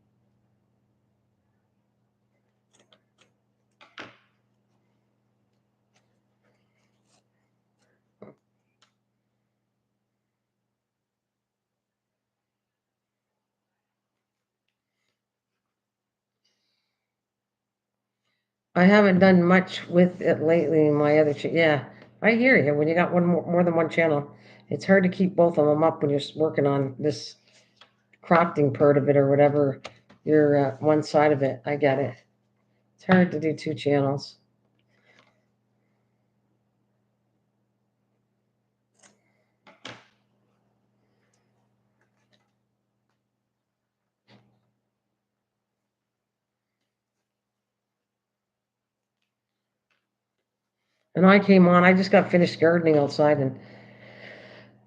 I haven't done much with it lately in my other yeah, I hear you. When you got more than one channel, it's hard to keep both of them up when you're working on this crafting part of it or whatever. You're one side of it. I get it. It's hard to do two channels. And I came on. I just got finished gardening outside, and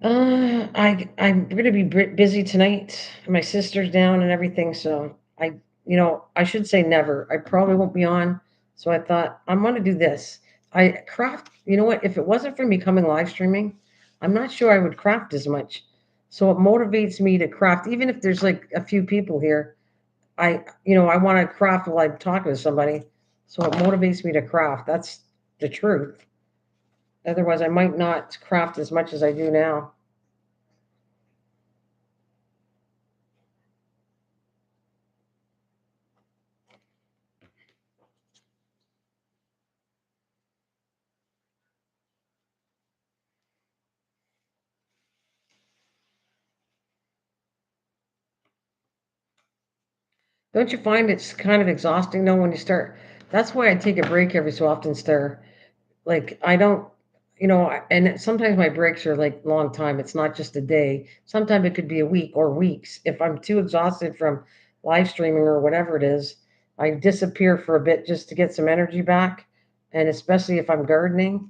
I'm gonna be busy tonight. My sister's down and everything, so I should say never. I probably won't be on. So I thought I'm gonna do this. I craft. You know what? If it wasn't for me coming live streaming, I'm not sure I would craft as much. So it motivates me to craft, even if there's like a few people here. I want to craft while I'm talking to somebody. So it motivates me to craft. That's the truth. Otherwise, I might not craft as much as I do now. Don't you find it's kind of exhausting though when you start? That's why I take a break every so often, Star. Like I don't, and sometimes my breaks are like long time. It's not just a day. Sometimes it could be a week or weeks. If I'm too exhausted from live streaming or whatever it is, I disappear for a bit just to get some energy back. And especially if I'm gardening.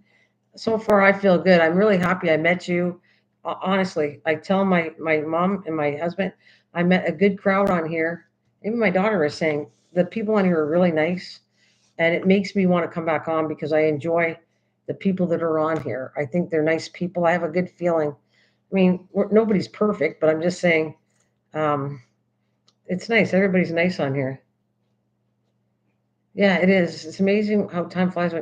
So far, I feel good. I'm really happy I met you. Honestly, I tell my mom and my husband, I met a good crowd on here. Even my daughter is saying the people on here are really nice, and it makes me want to come back on because I enjoy the people that are on here. I think they're nice people. I have a good feeling. I mean, nobody's perfect, but I'm just saying, um, it's nice. Everybody's nice on here. Yeah, it is. It's amazing how time flies.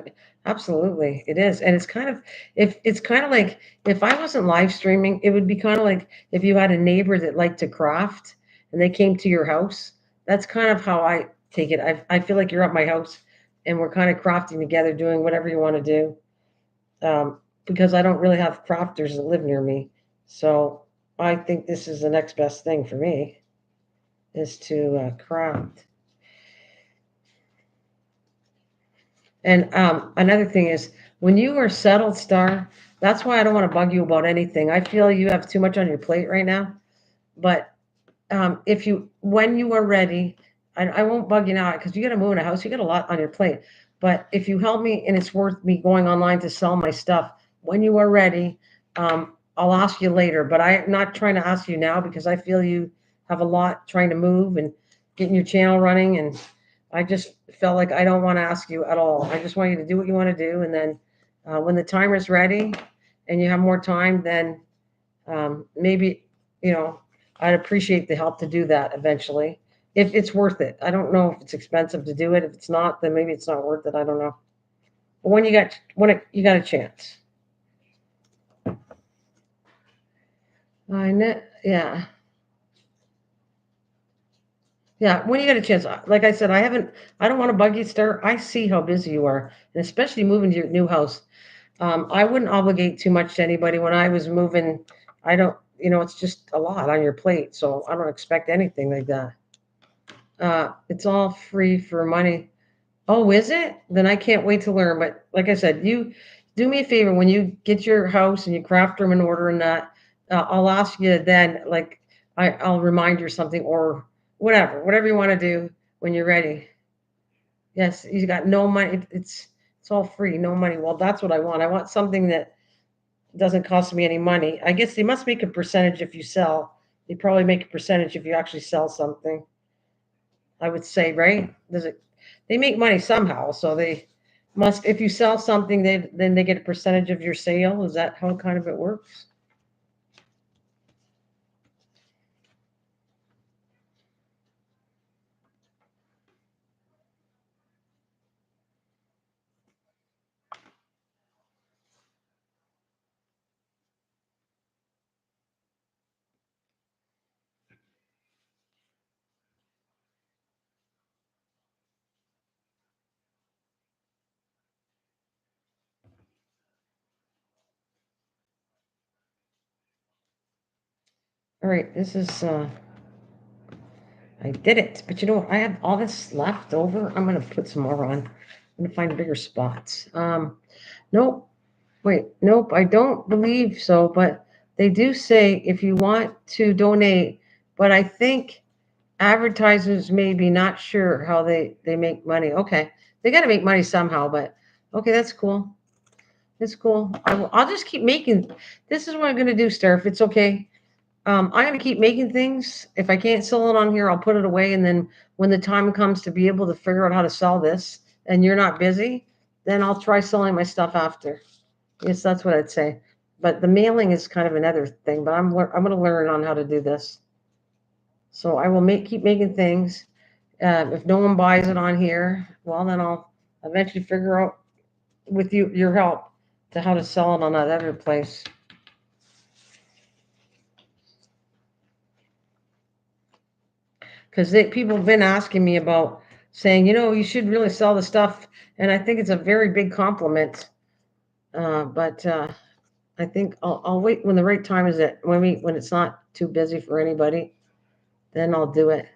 Absolutely, it is, and it's kind of like if I wasn't live streaming, it would be kind of like if you had a neighbor that liked to craft and they came to your house. That's kind of how I take it. I feel like you're at my house and we're kind of crafting together, doing whatever you want to do. Because I don't really have crafters that live near me, so I think this is the next best thing for me is to craft. And another thing is, when you are settled, Star, that's why I don't want to bug you about anything. I feel you have too much on your plate right now. But when you are ready, I won't bug you now because you got to move in a house. You got a lot on your plate. But if you help me and it's worth me going online to sell my stuff when you are ready, I'll ask you later. But I'm not trying to ask you now because I feel you have a lot trying to move and getting your channel running. And I just felt like I don't want to ask you at all. I just want you to do what you want to do. And then when the timer is ready and you have more time, then maybe, you know, I'd appreciate the help to do that eventually if it's worth it. I don't know if it's expensive to do it. If it's not, then maybe it's not worth it. I don't know. But you got a chance. I know, yeah, yeah. When you get a chance, like I said, I don't want to bug you, Star. I see how busy you are, and especially moving to your new house. I wouldn't obligate too much to anybody. When I was moving, I don't, it's just a lot on your plate, so I don't expect anything like that. It's all free for money. Oh, is it? Then I can't wait to learn. But like I said, you do me a favor when you get your house and you craft room in order and that. I'll ask you then, like I'll remind you or something or whatever you want to do when you're ready. Yes, you got no money. It's all free, no money. Well, that's what I want. I want something that doesn't cost me any money. I guess they must make a percentage if you sell. They probably make a percentage if you actually sell something. I would say, right? Does it? They make money somehow, so they must. If you sell something, then they get a percentage of your sale. Is that how kind of it works? All right, this is. I did it, but you know what? I have all this left over. I'm gonna put some more on. I'm gonna find bigger spots. Nope. Wait, nope. I don't believe so, but they do say if you want to donate, but I think advertisers may be not sure how they make money. Okay, they got to make money somehow, but okay, that's cool. That's cool. I'll just keep making. This is what I'm gonna do, Star. If it's okay, I'm gonna keep making things. If I can't sell it on here, I'll put it away, and then when the time comes to be able to figure out how to sell this, and you're not busy, then I'll try selling my stuff after. Yes, that's what I'd say. But the mailing is kind of another thing. But I'm gonna learn on how to do this. So I will keep making things. If no one buys it on here, well, then I'll eventually figure out with your help to how to sell it on that other place. Because people have been asking me about saying, you should really sell the stuff, and I think it's a very big compliment. But I think I'll wait when the right time is it when it's not too busy for anybody, then I'll do it.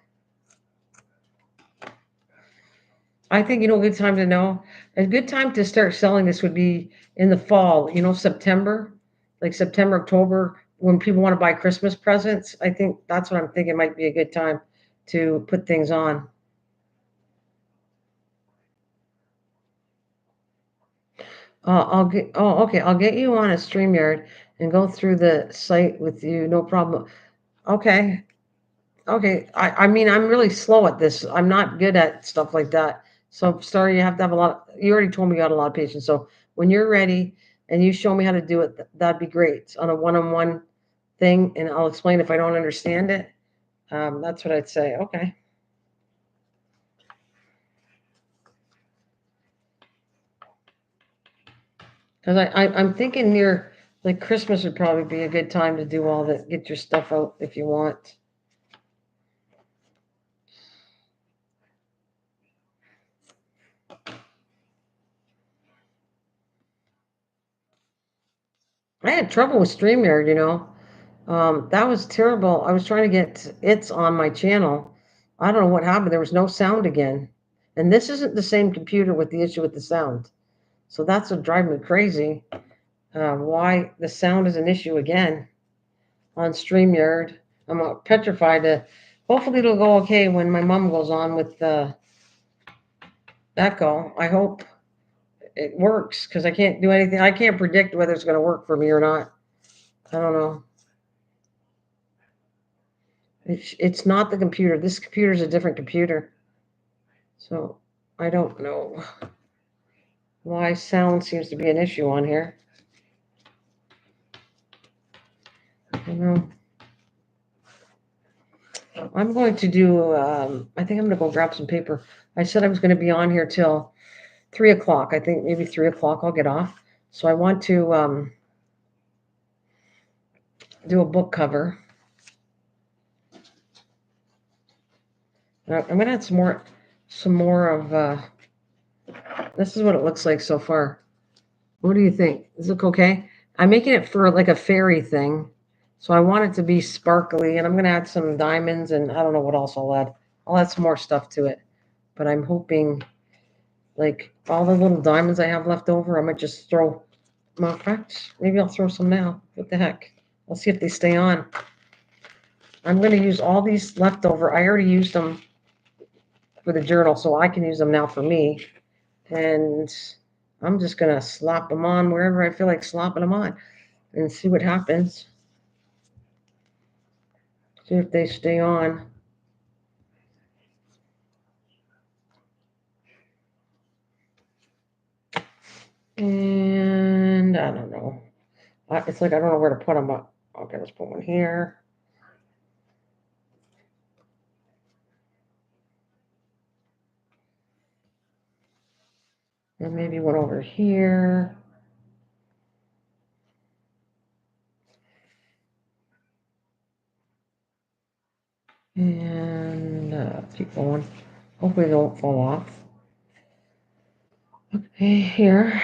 I think a good time to know. A good time to start selling this would be in the fall, September, like September, October, when people want to buy Christmas presents. I think that's what I'm thinking might be a good time to put things on. Okay, I'll get you on a StreamYard and go through the site with you, no problem. Okay, okay. I mean, I'm really slow at this. I'm not good at stuff like that. So sorry, you have to have a lot. You already told me you got a lot of patience. So when you're ready and you show me how to do it, that'd be great on a one-on-one thing, and I'll explain if I don't understand it. That's what I'd say. Okay, because I'm thinking near like Christmas would probably be a good time to do all that. Get your stuff out if you want. I had trouble with StreamYard. That was terrible. I was trying to get it's on my channel. I don't know what happened. There was no sound again. And this isn't the same computer with the issue with the sound. So that's what drives me crazy. Why the sound is an issue again on StreamYard. I'm petrified to. Hopefully it'll go okay when my mom goes on with Echo. I hope. it works because I can't do anything. I can't predict whether it's going to work for me or not. I don't know. It's not the computer. This computer is a different computer. So I don't know why sound seems to be an issue on here. I don't know. I'm going to do, I think I'm going to go grab some paper. I said I was going to be on here till 3 o'clock. I think maybe 3 o'clock I'll get off. So I want to do a book cover. I'm going to add some more of, this is what it looks like so far. What do you think? Does it look okay? I'm making it for like a fairy thing. So I want it to be sparkly, and I'm going to add some diamonds, and I don't know what else I'll add. I'll add some more stuff to it. But I'm hoping, like, all the little diamonds I have left over, I might just throw. Matter of fact, maybe I'll throw some now. What the heck? I'll see if they stay on. I'm going to use all these leftover. I already used them for the journal, so I can use them now for me. And I'm just going to slap them on wherever I feel like slapping them on and see what happens. See if they stay on. And I don't know. It's like I don't know where to put them up. Okay, let's put one here. And maybe one over here. And keep going. Hopefully they won't fall off. Okay, here.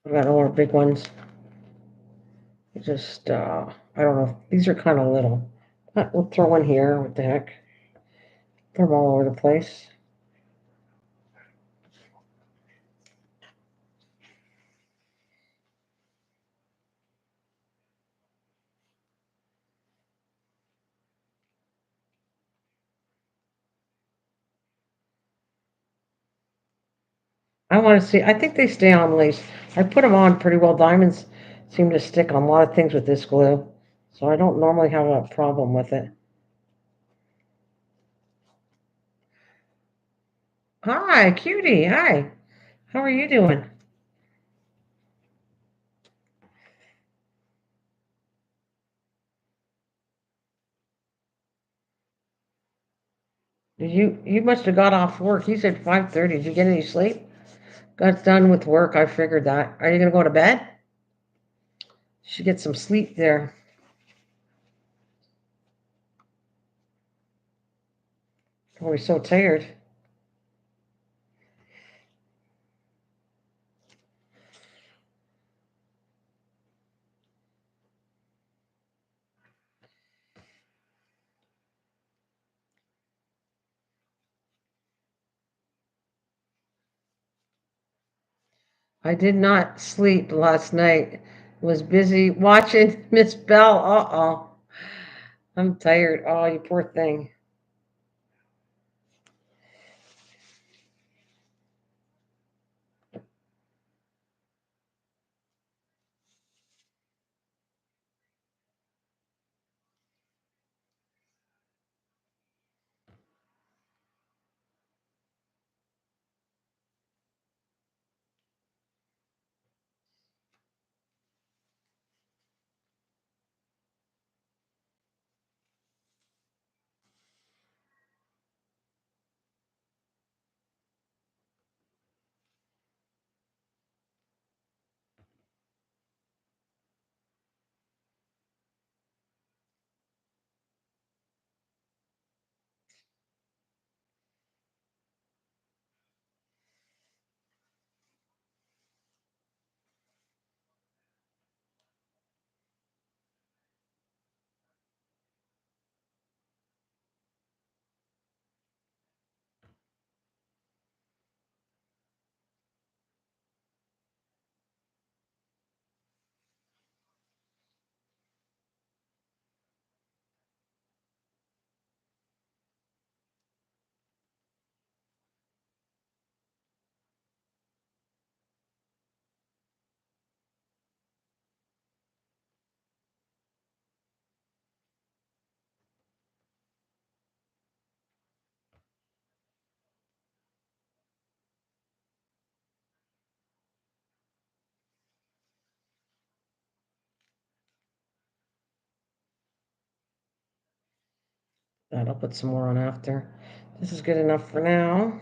I got more big ones. Just, I don't know. These are kind of little. We'll throw one here. What the heck? Throw them all over the place. I want to see. I think they stay on lace. I put them on pretty well. Diamonds seem to stick on a lot of things with this glue. So I don't normally have a problem with it. Hi, cutie. Hi. How are you doing? You must have got off work. You said 5:30. Did you get any sleep? Got done with work. I figured that. Are you gonna go to bed? Should get some sleep there. I was so tired. I did not sleep last night. Was busy watching Miss Bell. Uh-oh. I'm tired. Oh, you poor thing. that. I'll put some more on after. This is good enough for now.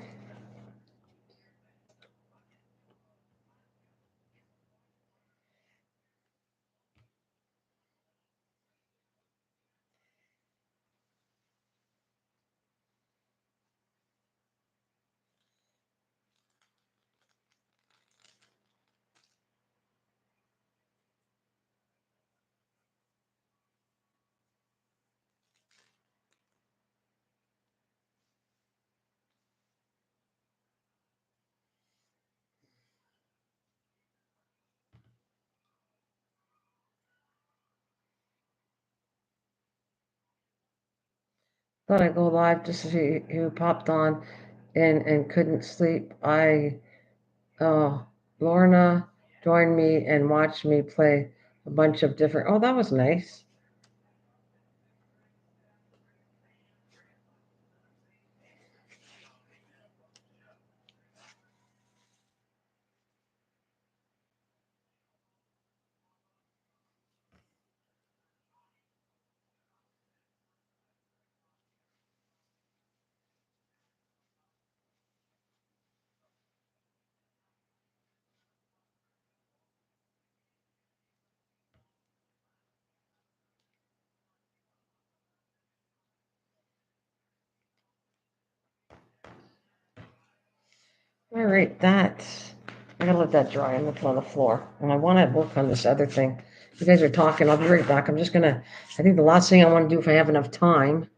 Thought I'd go live just to see who popped on and couldn't sleep. Lorna joined me and watched me play a bunch of different. Oh, that was nice. All right, I gotta let that dry. I'm gonna put on the floor, and I want to work on this other thing. You guys are talking. I'll be right back. I think the last thing I want to do, if I have enough time,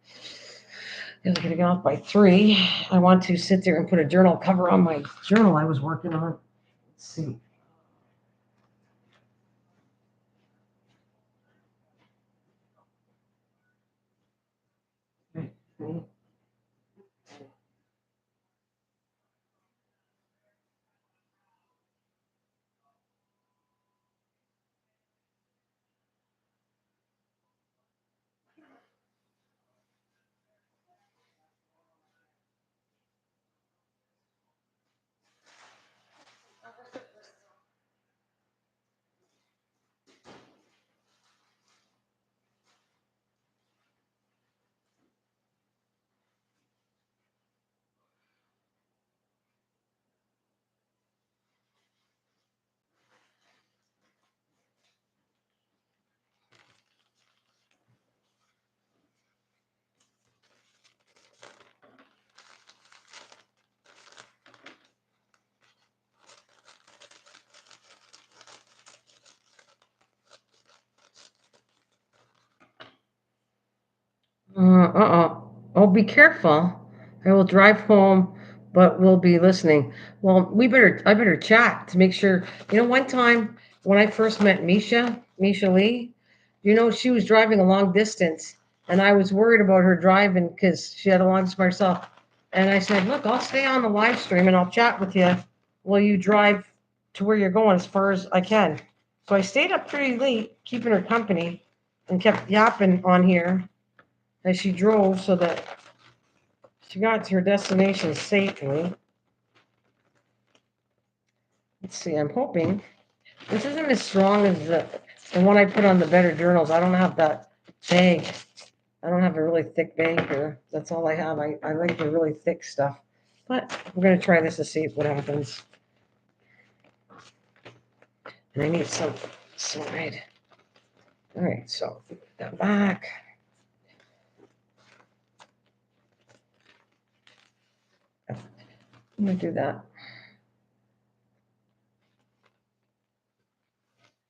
is I'm gonna get off by 3. I want to sit there and put a journal cover on my journal I was working on. Let's see. Oh, be careful. I will drive home, but we'll be listening. Well, I better chat to make sure. One time when I first met Misha Lee, she was driving a long distance, and I was worried about her driving because she had a long distance by herself. And I said, look, I'll stay on the live stream and I'll chat with you while you drive to where you're going as far as I can. So I stayed up pretty late, keeping her company, and kept yapping on here as she drove so that she got to her destination safely. Let's see, I'm hoping this isn't as strong as the one I put on the Better Journals. I don't have that bag. I don't have a really thick bag here. That's all I have. I like the really thick stuff. But we're going to try this to see what happens. And I need some slide. All right, so put that back. I'm going to do that.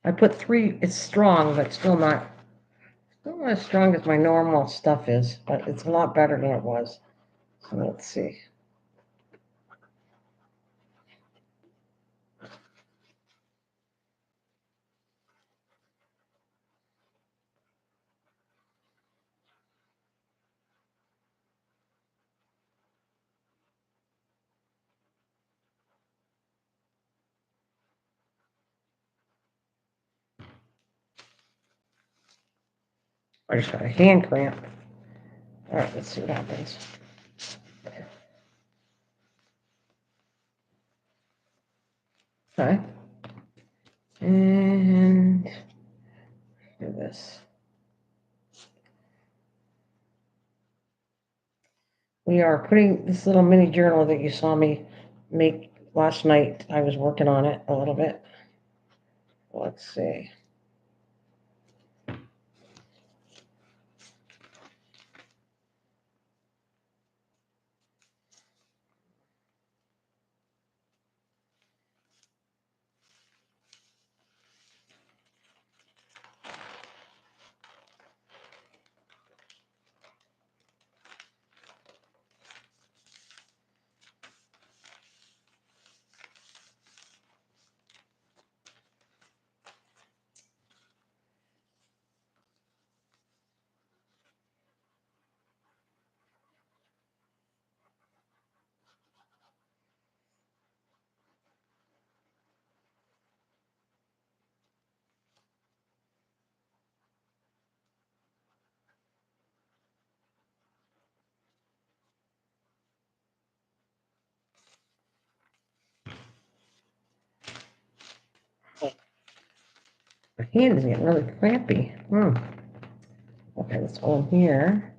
I put 3. It's strong, but still not as strong as my normal stuff is, but it's a lot better than it was. So let's see. I just got a hand cramp. All right, let's see what happens. Okay. And do this. we are putting this little mini journal that you saw me make last night. I was working on it a little bit. Let's see. My hand is getting really crampy. Okay, let's go in here.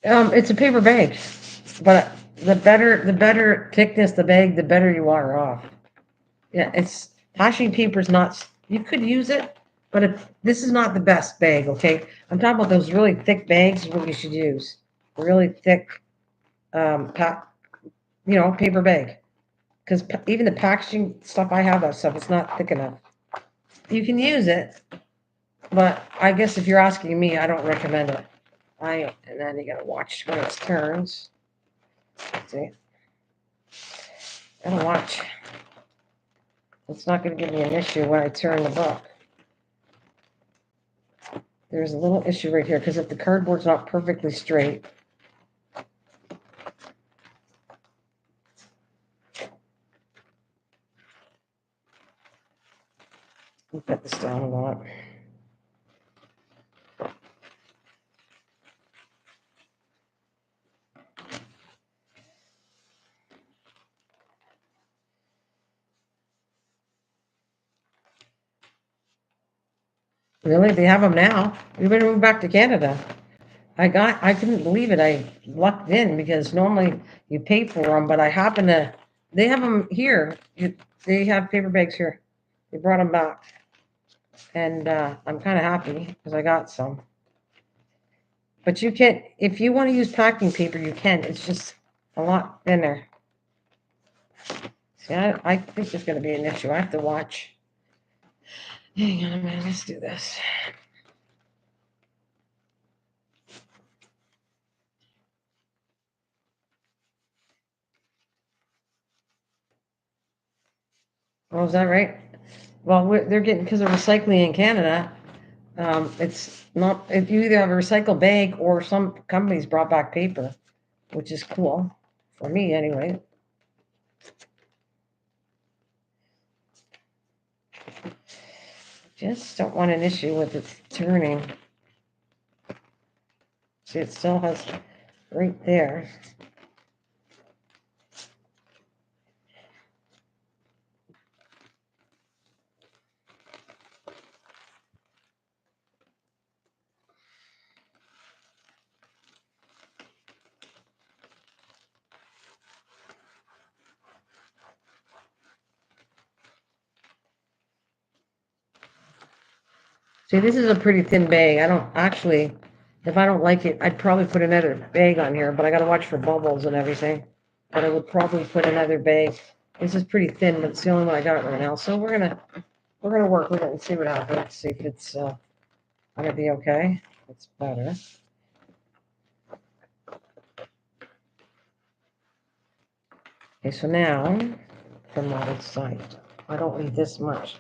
It's a paper bag, but the better thickness the bag, the better you are off. Yeah, it's washing paper's not. You could use it, but if this is not the best bag, okay? I'm talking about those really thick bags. Is what you should use. Really thick, paper bag. Because even the packaging stuff I have, that stuff, it's not thick enough. You can use it, but I guess if you're asking me, I don't recommend it. And then you gotta watch when it turns. See, gotta watch. It's not gonna give me an issue when I turn the book. There's a little issue right here because if the cardboard's not perfectly straight, I'll put this down a lot. Really, they have them now. We better move back to Canada. I couldn't believe it. I lucked in because normally you pay for them, but they have them here. They have paper bags here. They brought them back. And I'm kind of happy because I got some. But you can, if you want to use packing paper, you can. It's just a lot thinner. See, I think there's going to be an issue. I have to watch. Hang on a minute. Let's do this. Oh, is that right? Well, they're getting, because of recycling in Canada, it's not, if you either have a recycled bag or some companies brought back paper, which is cool for me anyway. Just don't want an issue with it turning. See, it still has right there. See, this is a pretty thin bag. I don't actually, if I don't like it, I'd probably put another bag on here, but I gotta watch for bubbles and everything. But I would probably put another bag. This is pretty thin, but it's the only one I got right now. So we're gonna work with it and see what happens. See if it's gonna be okay. It's better. Okay, so now from that side, I don't need this much.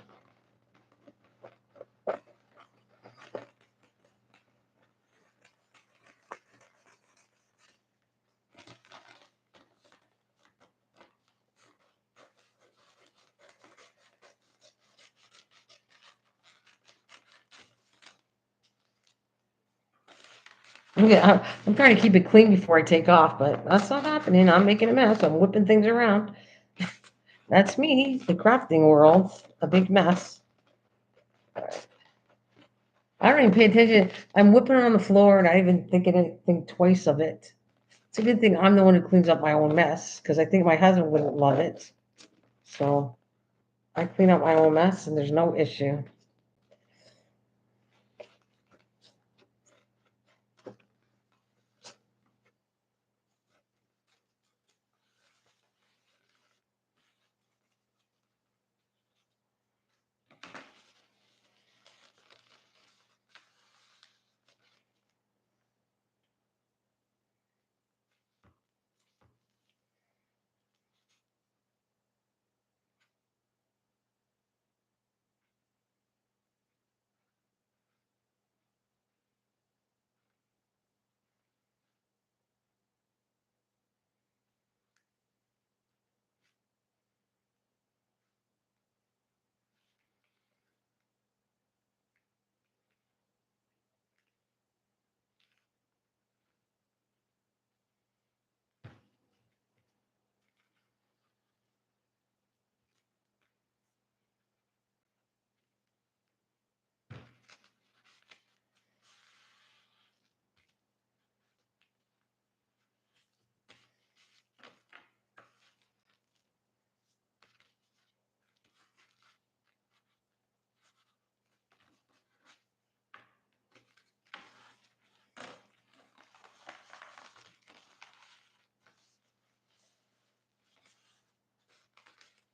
I'm trying to keep it clean before I take off, but that's not happening. I'm making a mess. I'm whipping things around. That's me, the crafting world, a big mess. I don't even pay attention. I'm whipping it on the floor and I even think twice of it. It's a good thing I'm the one who cleans up my own mess because I think my husband wouldn't love it. So I clean up my own mess and there's no issue.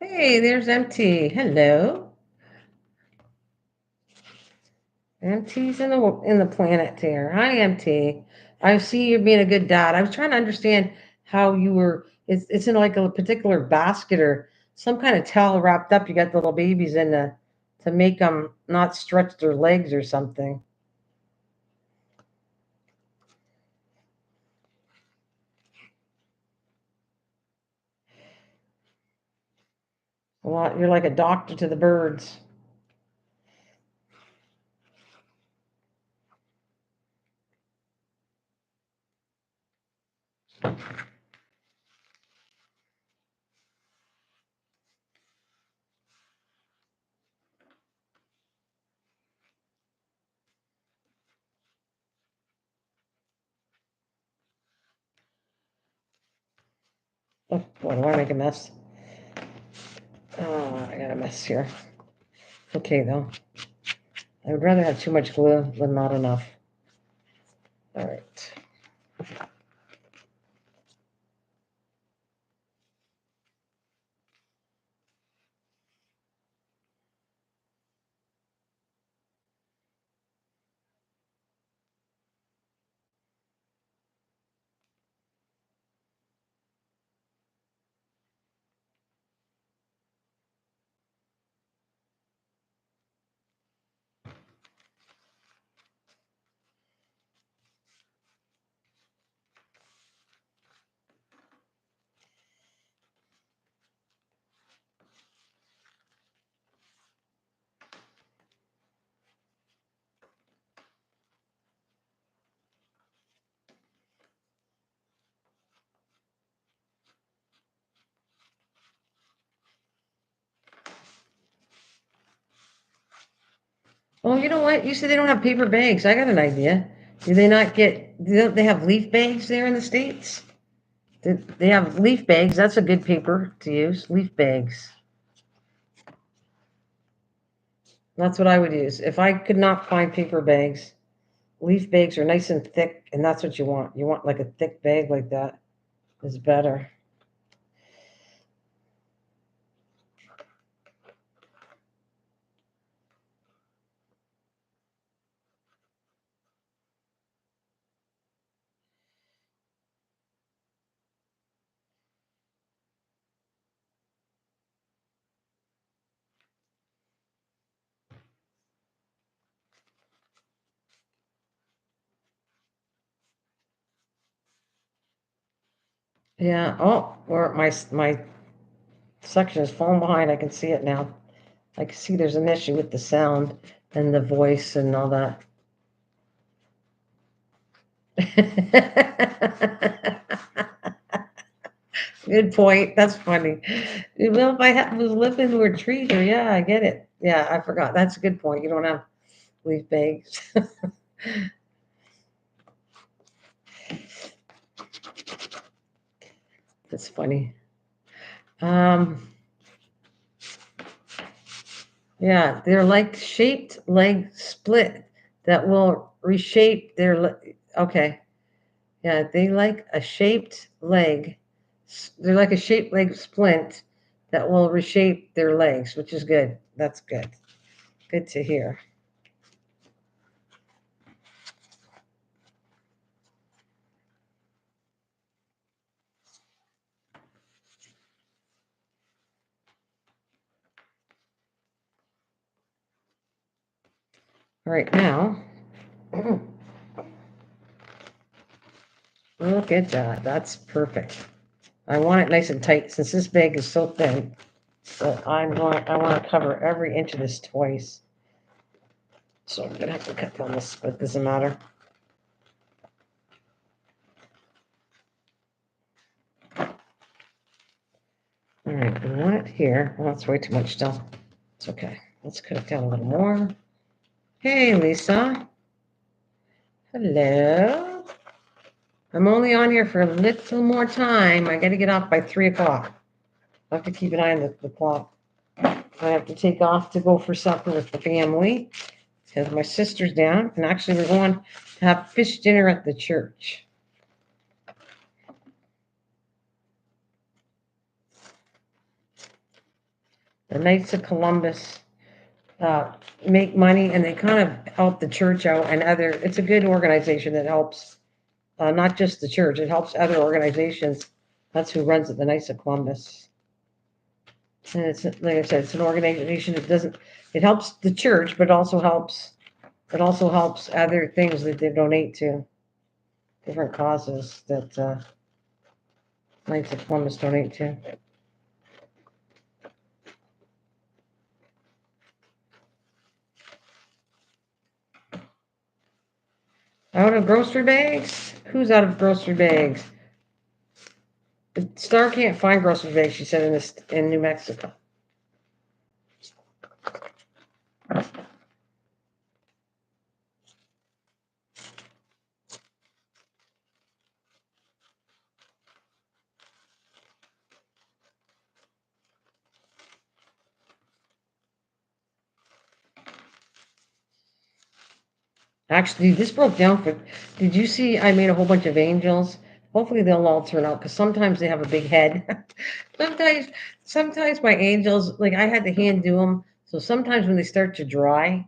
Hey, there's MT. Hello. MT's in the planet here. Hi, MT. I see you're being a good dad. I was trying to understand how you were. It's in like a particular basket or some kind of towel wrapped up. You got the little babies in the to make them not stretch their legs or something. A lot. You're like a doctor to the birds. Oh, boy, do I make a mess? Oh, I got a mess here. Okay, though. I would rather have too much glue than not enough. All right. Oh, you know what? You said they don't have paper bags. I got an idea. Do they not get? Don't they have leaf bags there in the States? They have leaf bags. That's a good paper to use. Leaf bags. That's what I would use. If I could not find paper bags, leaf bags are nice and thick, and that's what you want. You want like a thick bag like that is better. Yeah. Oh, where my section is falling behind. I can see it now. I can see there's an issue with the sound and the voice and all that. Good point. That's funny. Well, if I was living into a tree here, yeah, I get it. Yeah, I forgot. That's a good point. You don't have leaf bags. That's funny. Um, yeah, they're like shaped leg split that will reshape their. Okay, yeah, they like a shaped leg. They're like a shaped leg splint that will reshape their legs, which is good. That's good. Good to hear. All right, now, look at that. That's perfect. I want it nice and tight since this bag is so thin. But I want to cover every inch of this twice. So I'm gonna have to cut down this, but it doesn't matter. All right, we want it here. Well, that's way too much still. It's okay. Let's cut it down a little more. Hey, Lisa. Hello. I'm only on here for a little more time. I got to get off by 3 o'clock. I have to keep an eye on the clock. I have to take off to go for supper with the family because my sister's down. And actually, we're going to have fish dinner at the church. The Knights of Columbus make money and they kind of help the church out and other. It's a good organization that helps not just the church, it helps other organizations. That's who runs it, the Knights of Columbus. And it's like I said, it's an organization that doesn't. It helps the church, but it also helps other things that they donate to, different causes that Knights of Columbus donate to. Out of grocery bags? Who's out of grocery bags? Star can't find grocery bags, she said, in New Mexico. Actually, this broke down for. Did you see? I made a whole bunch of angels. Hopefully, they'll all turn out because sometimes they have a big head. sometimes, sometimes my angels, like I had to hand do them. So sometimes when they start to dry,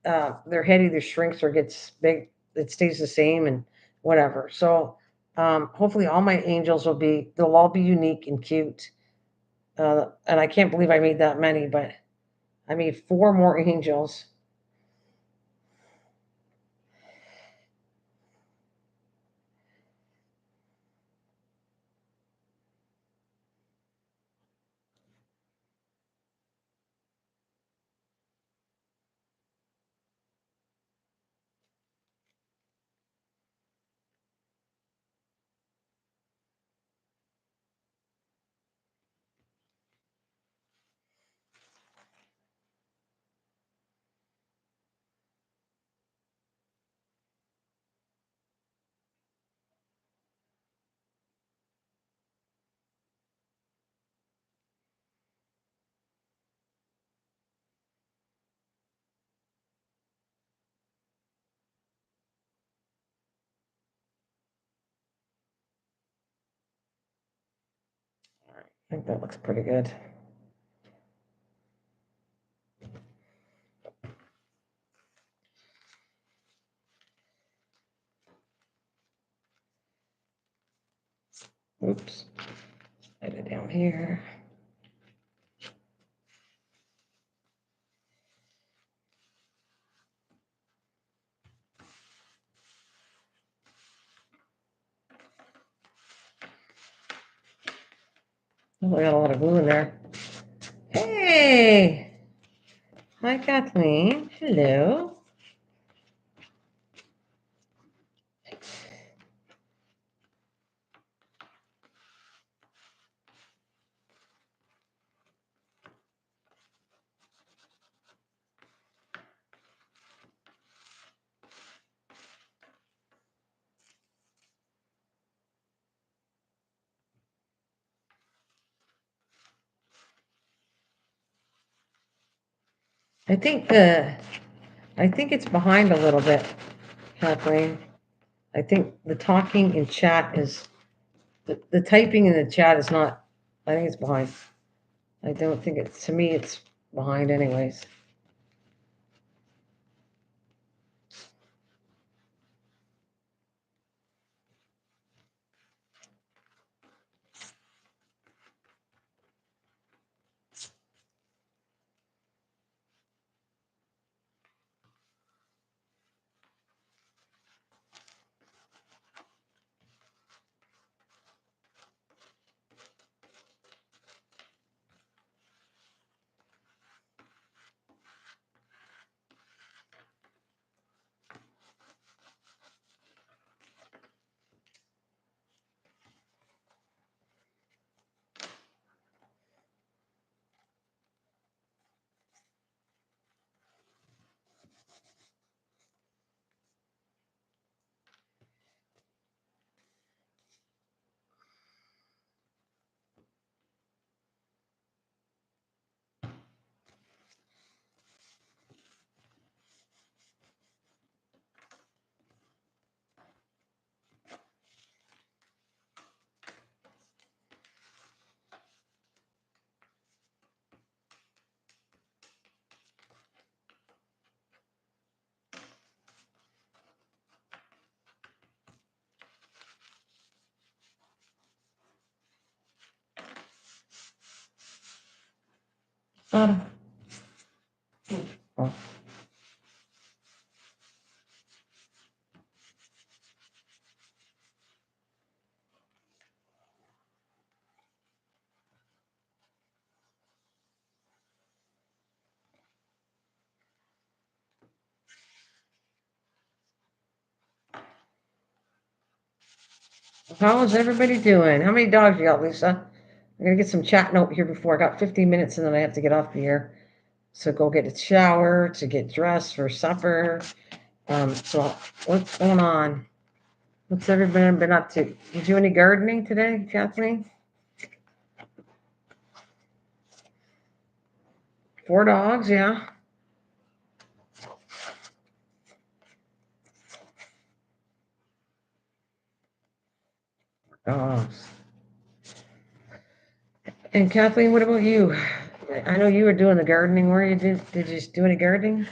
their head either shrinks or gets big. It stays the same and whatever. So hopefully, all my angels will be. They'll all be unique and cute. And I can't believe I made that many, but I made 4 more angels. All right, I think that looks pretty good. Oops. Put it down here. Oh, I got a lot of glue in there. Hey! Hi, Kathleen. Hello. I think it's behind a little bit, Kathleen. I think the talking in chat is the typing in the chat is not. I think it's behind. I don't think it's, to me, it's behind anyways. Oh. How is everybody doing? How many dogs you got, Lisa? I'm gonna get some chat note here before. I got 15 minutes and then I have to get off here. So go get a shower, to get dressed for supper. So what's going on? What's everybody been up to? You do any gardening today, Kathleen? 4 dogs, yeah. Dogs. And Kathleen, what about you? I know you were doing the gardening. Where you did you do any gardening?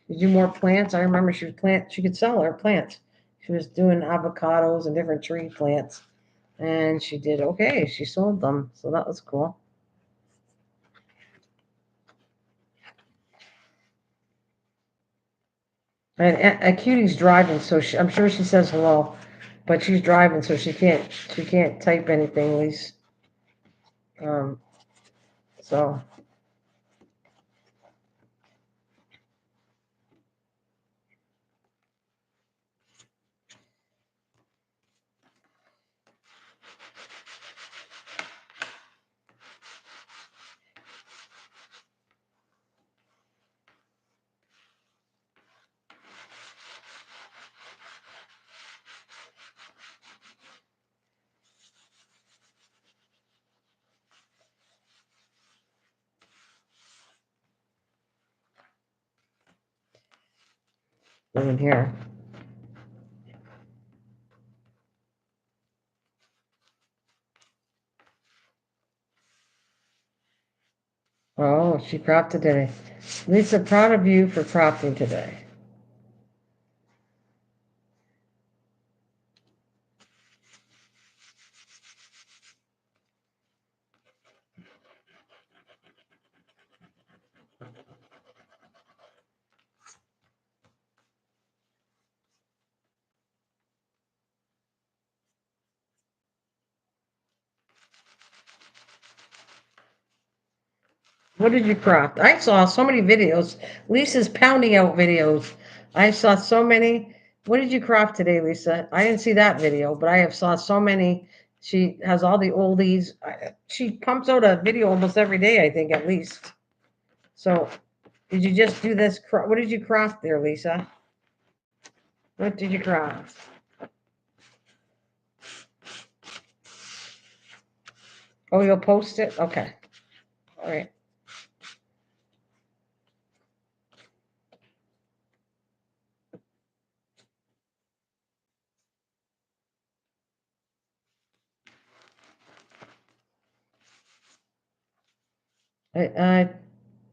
Did you do more plants? I remember she could sell her plants. She was doing avocados and different tree plants. And she did okay. She sold them. So that was cool. And Cutie's driving, so I'm sure she says hello, but she's driving, so she can't type anything, at least. Um, so in here. Oh, she crafted today. Lisa, proud of you for crafting today. What did you craft? I saw so many videos. Lisa's pounding out videos. I saw so many. What did you craft today, Lisa? I didn't see that video, but I have saw so many. She has all the oldies. She pumps out a video almost every day, I think, at least. So, did you just do this? What did you craft there, Lisa? What did you craft? Oh, you'll post it? Okay. All right. I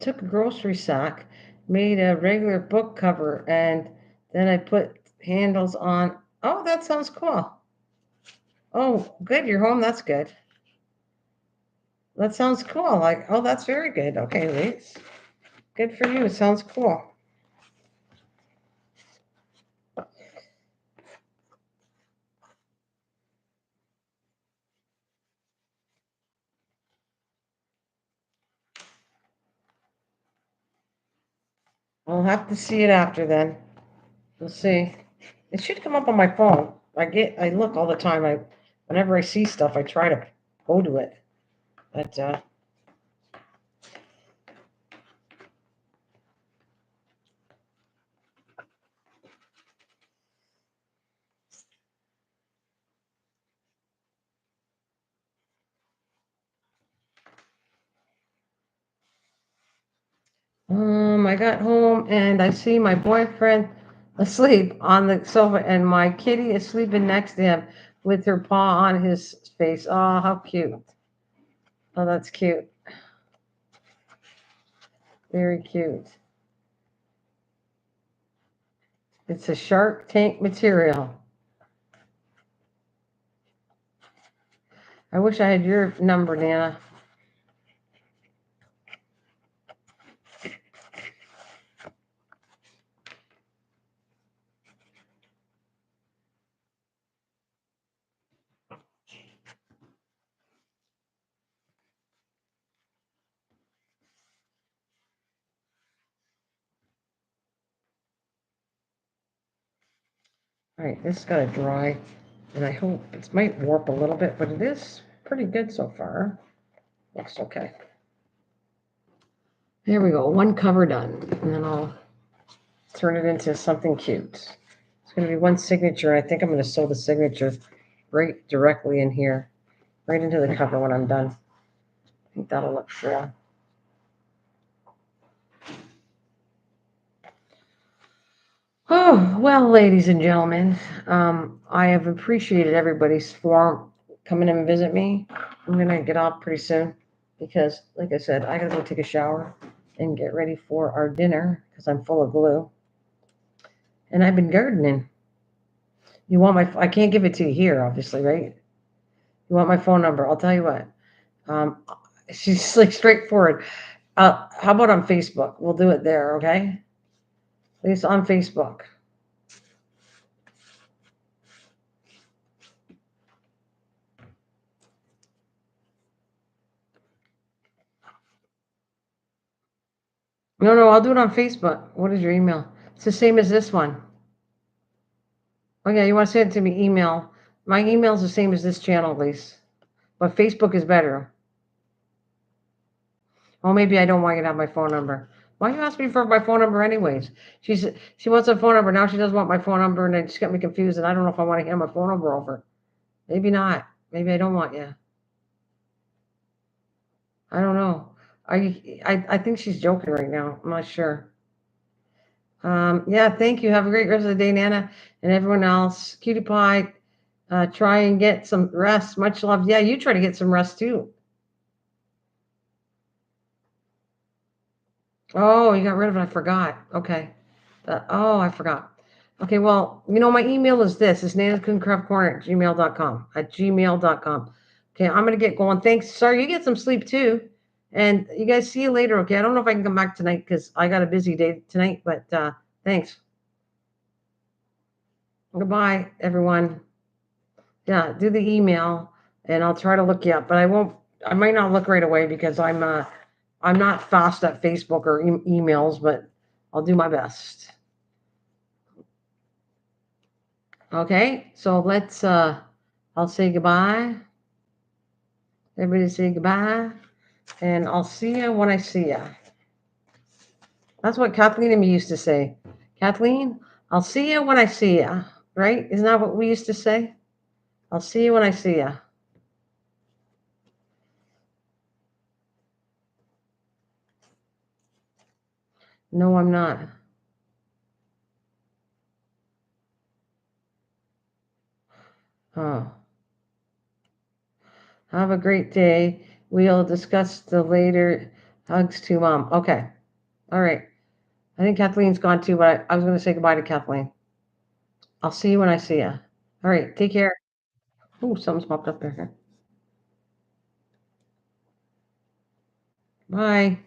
took a grocery sack, made a regular book cover, and then I put handles on. Oh, that sounds cool. Oh, good. You're home. That's good. That sounds cool. Like, oh, that's very good. Okay, Lise. Good for you. It sounds cool. I'll have to see it after then. We'll see. It should come up on my phone. I look all the time. Whenever I see stuff, I try to go to it. But I got home and I see my boyfriend asleep on the sofa, and my kitty is sleeping next to him with her paw on his face. Oh, how cute! Oh, that's cute. Very cute. It's a Shark Tank material. I wish I had your number, Nana. All right, this has got to dry, and I hope it might warp a little bit, but it is pretty good so far. Looks okay. There we go, one cover done, and then I'll turn it into something cute. It's going to be one signature. I think I'm going to sew the signature right directly in here, right into the cover when I'm done. I think that'll look cool. Oh, well, ladies and gentlemen, I have appreciated everybody's form coming in and visit me. I'm going to get off pretty soon because, like I said, I got to go take a shower and get ready for our dinner because I'm full of glue. And I've been gardening. You want I can't give it to you here, obviously, right? You want my phone number? I'll tell you what. Um, she's like straightforward. How about on Facebook? We'll do it there, okay? At least on Facebook. No, I'll do it on Facebook. What is your email? It's the same as this one. Oh yeah, you want to send it to me? Email. My email is the same as this channel, Lise. But Facebook is better. Oh, maybe I don't want you to have my phone number. Why you ask me for my phone number anyways? She wants a phone number. Now she doesn't want my phone number, and it just got me confused, and I don't know if I want to hand my phone number over. Maybe not. Maybe I don't want you. I don't know. I think she's joking right now. I'm not sure. Yeah, thank you. Have a great rest of the day, Nana, and everyone else. Cutie Pie, try and get some rest. Much love. Yeah, you try to get some rest too. Oh, you got rid of it. I forgot. Okay. Oh, I forgot. Okay, well, my email is this. It's nanacooncraftcorner at gmail.com. At gmail.com. Okay, I'm going to get going. Thanks. Sorry, you get some sleep too. And you guys see you later, okay? I don't know if I can come back tonight because I got a busy day tonight, but thanks. Goodbye, everyone. Yeah, do the email and I'll try to look you up, but I might not look right away because I'm not fast at Facebook or emails, but I'll do my best. Okay, so I'll say goodbye. Everybody say goodbye, and I'll see you when I see you. That's what Kathleen and me used to say. Kathleen, I'll see you when I see you. Right? Isn't that what we used to say? I'll see you when I see you. No, I'm not. Oh. Have a great day. We'll discuss the later Hugs to mom. Okay. All right. I think Kathleen's gone too, but I was going to say goodbye to Kathleen. I'll see you when I see you. All right. Take care. Oh, something's popped up there. Bye.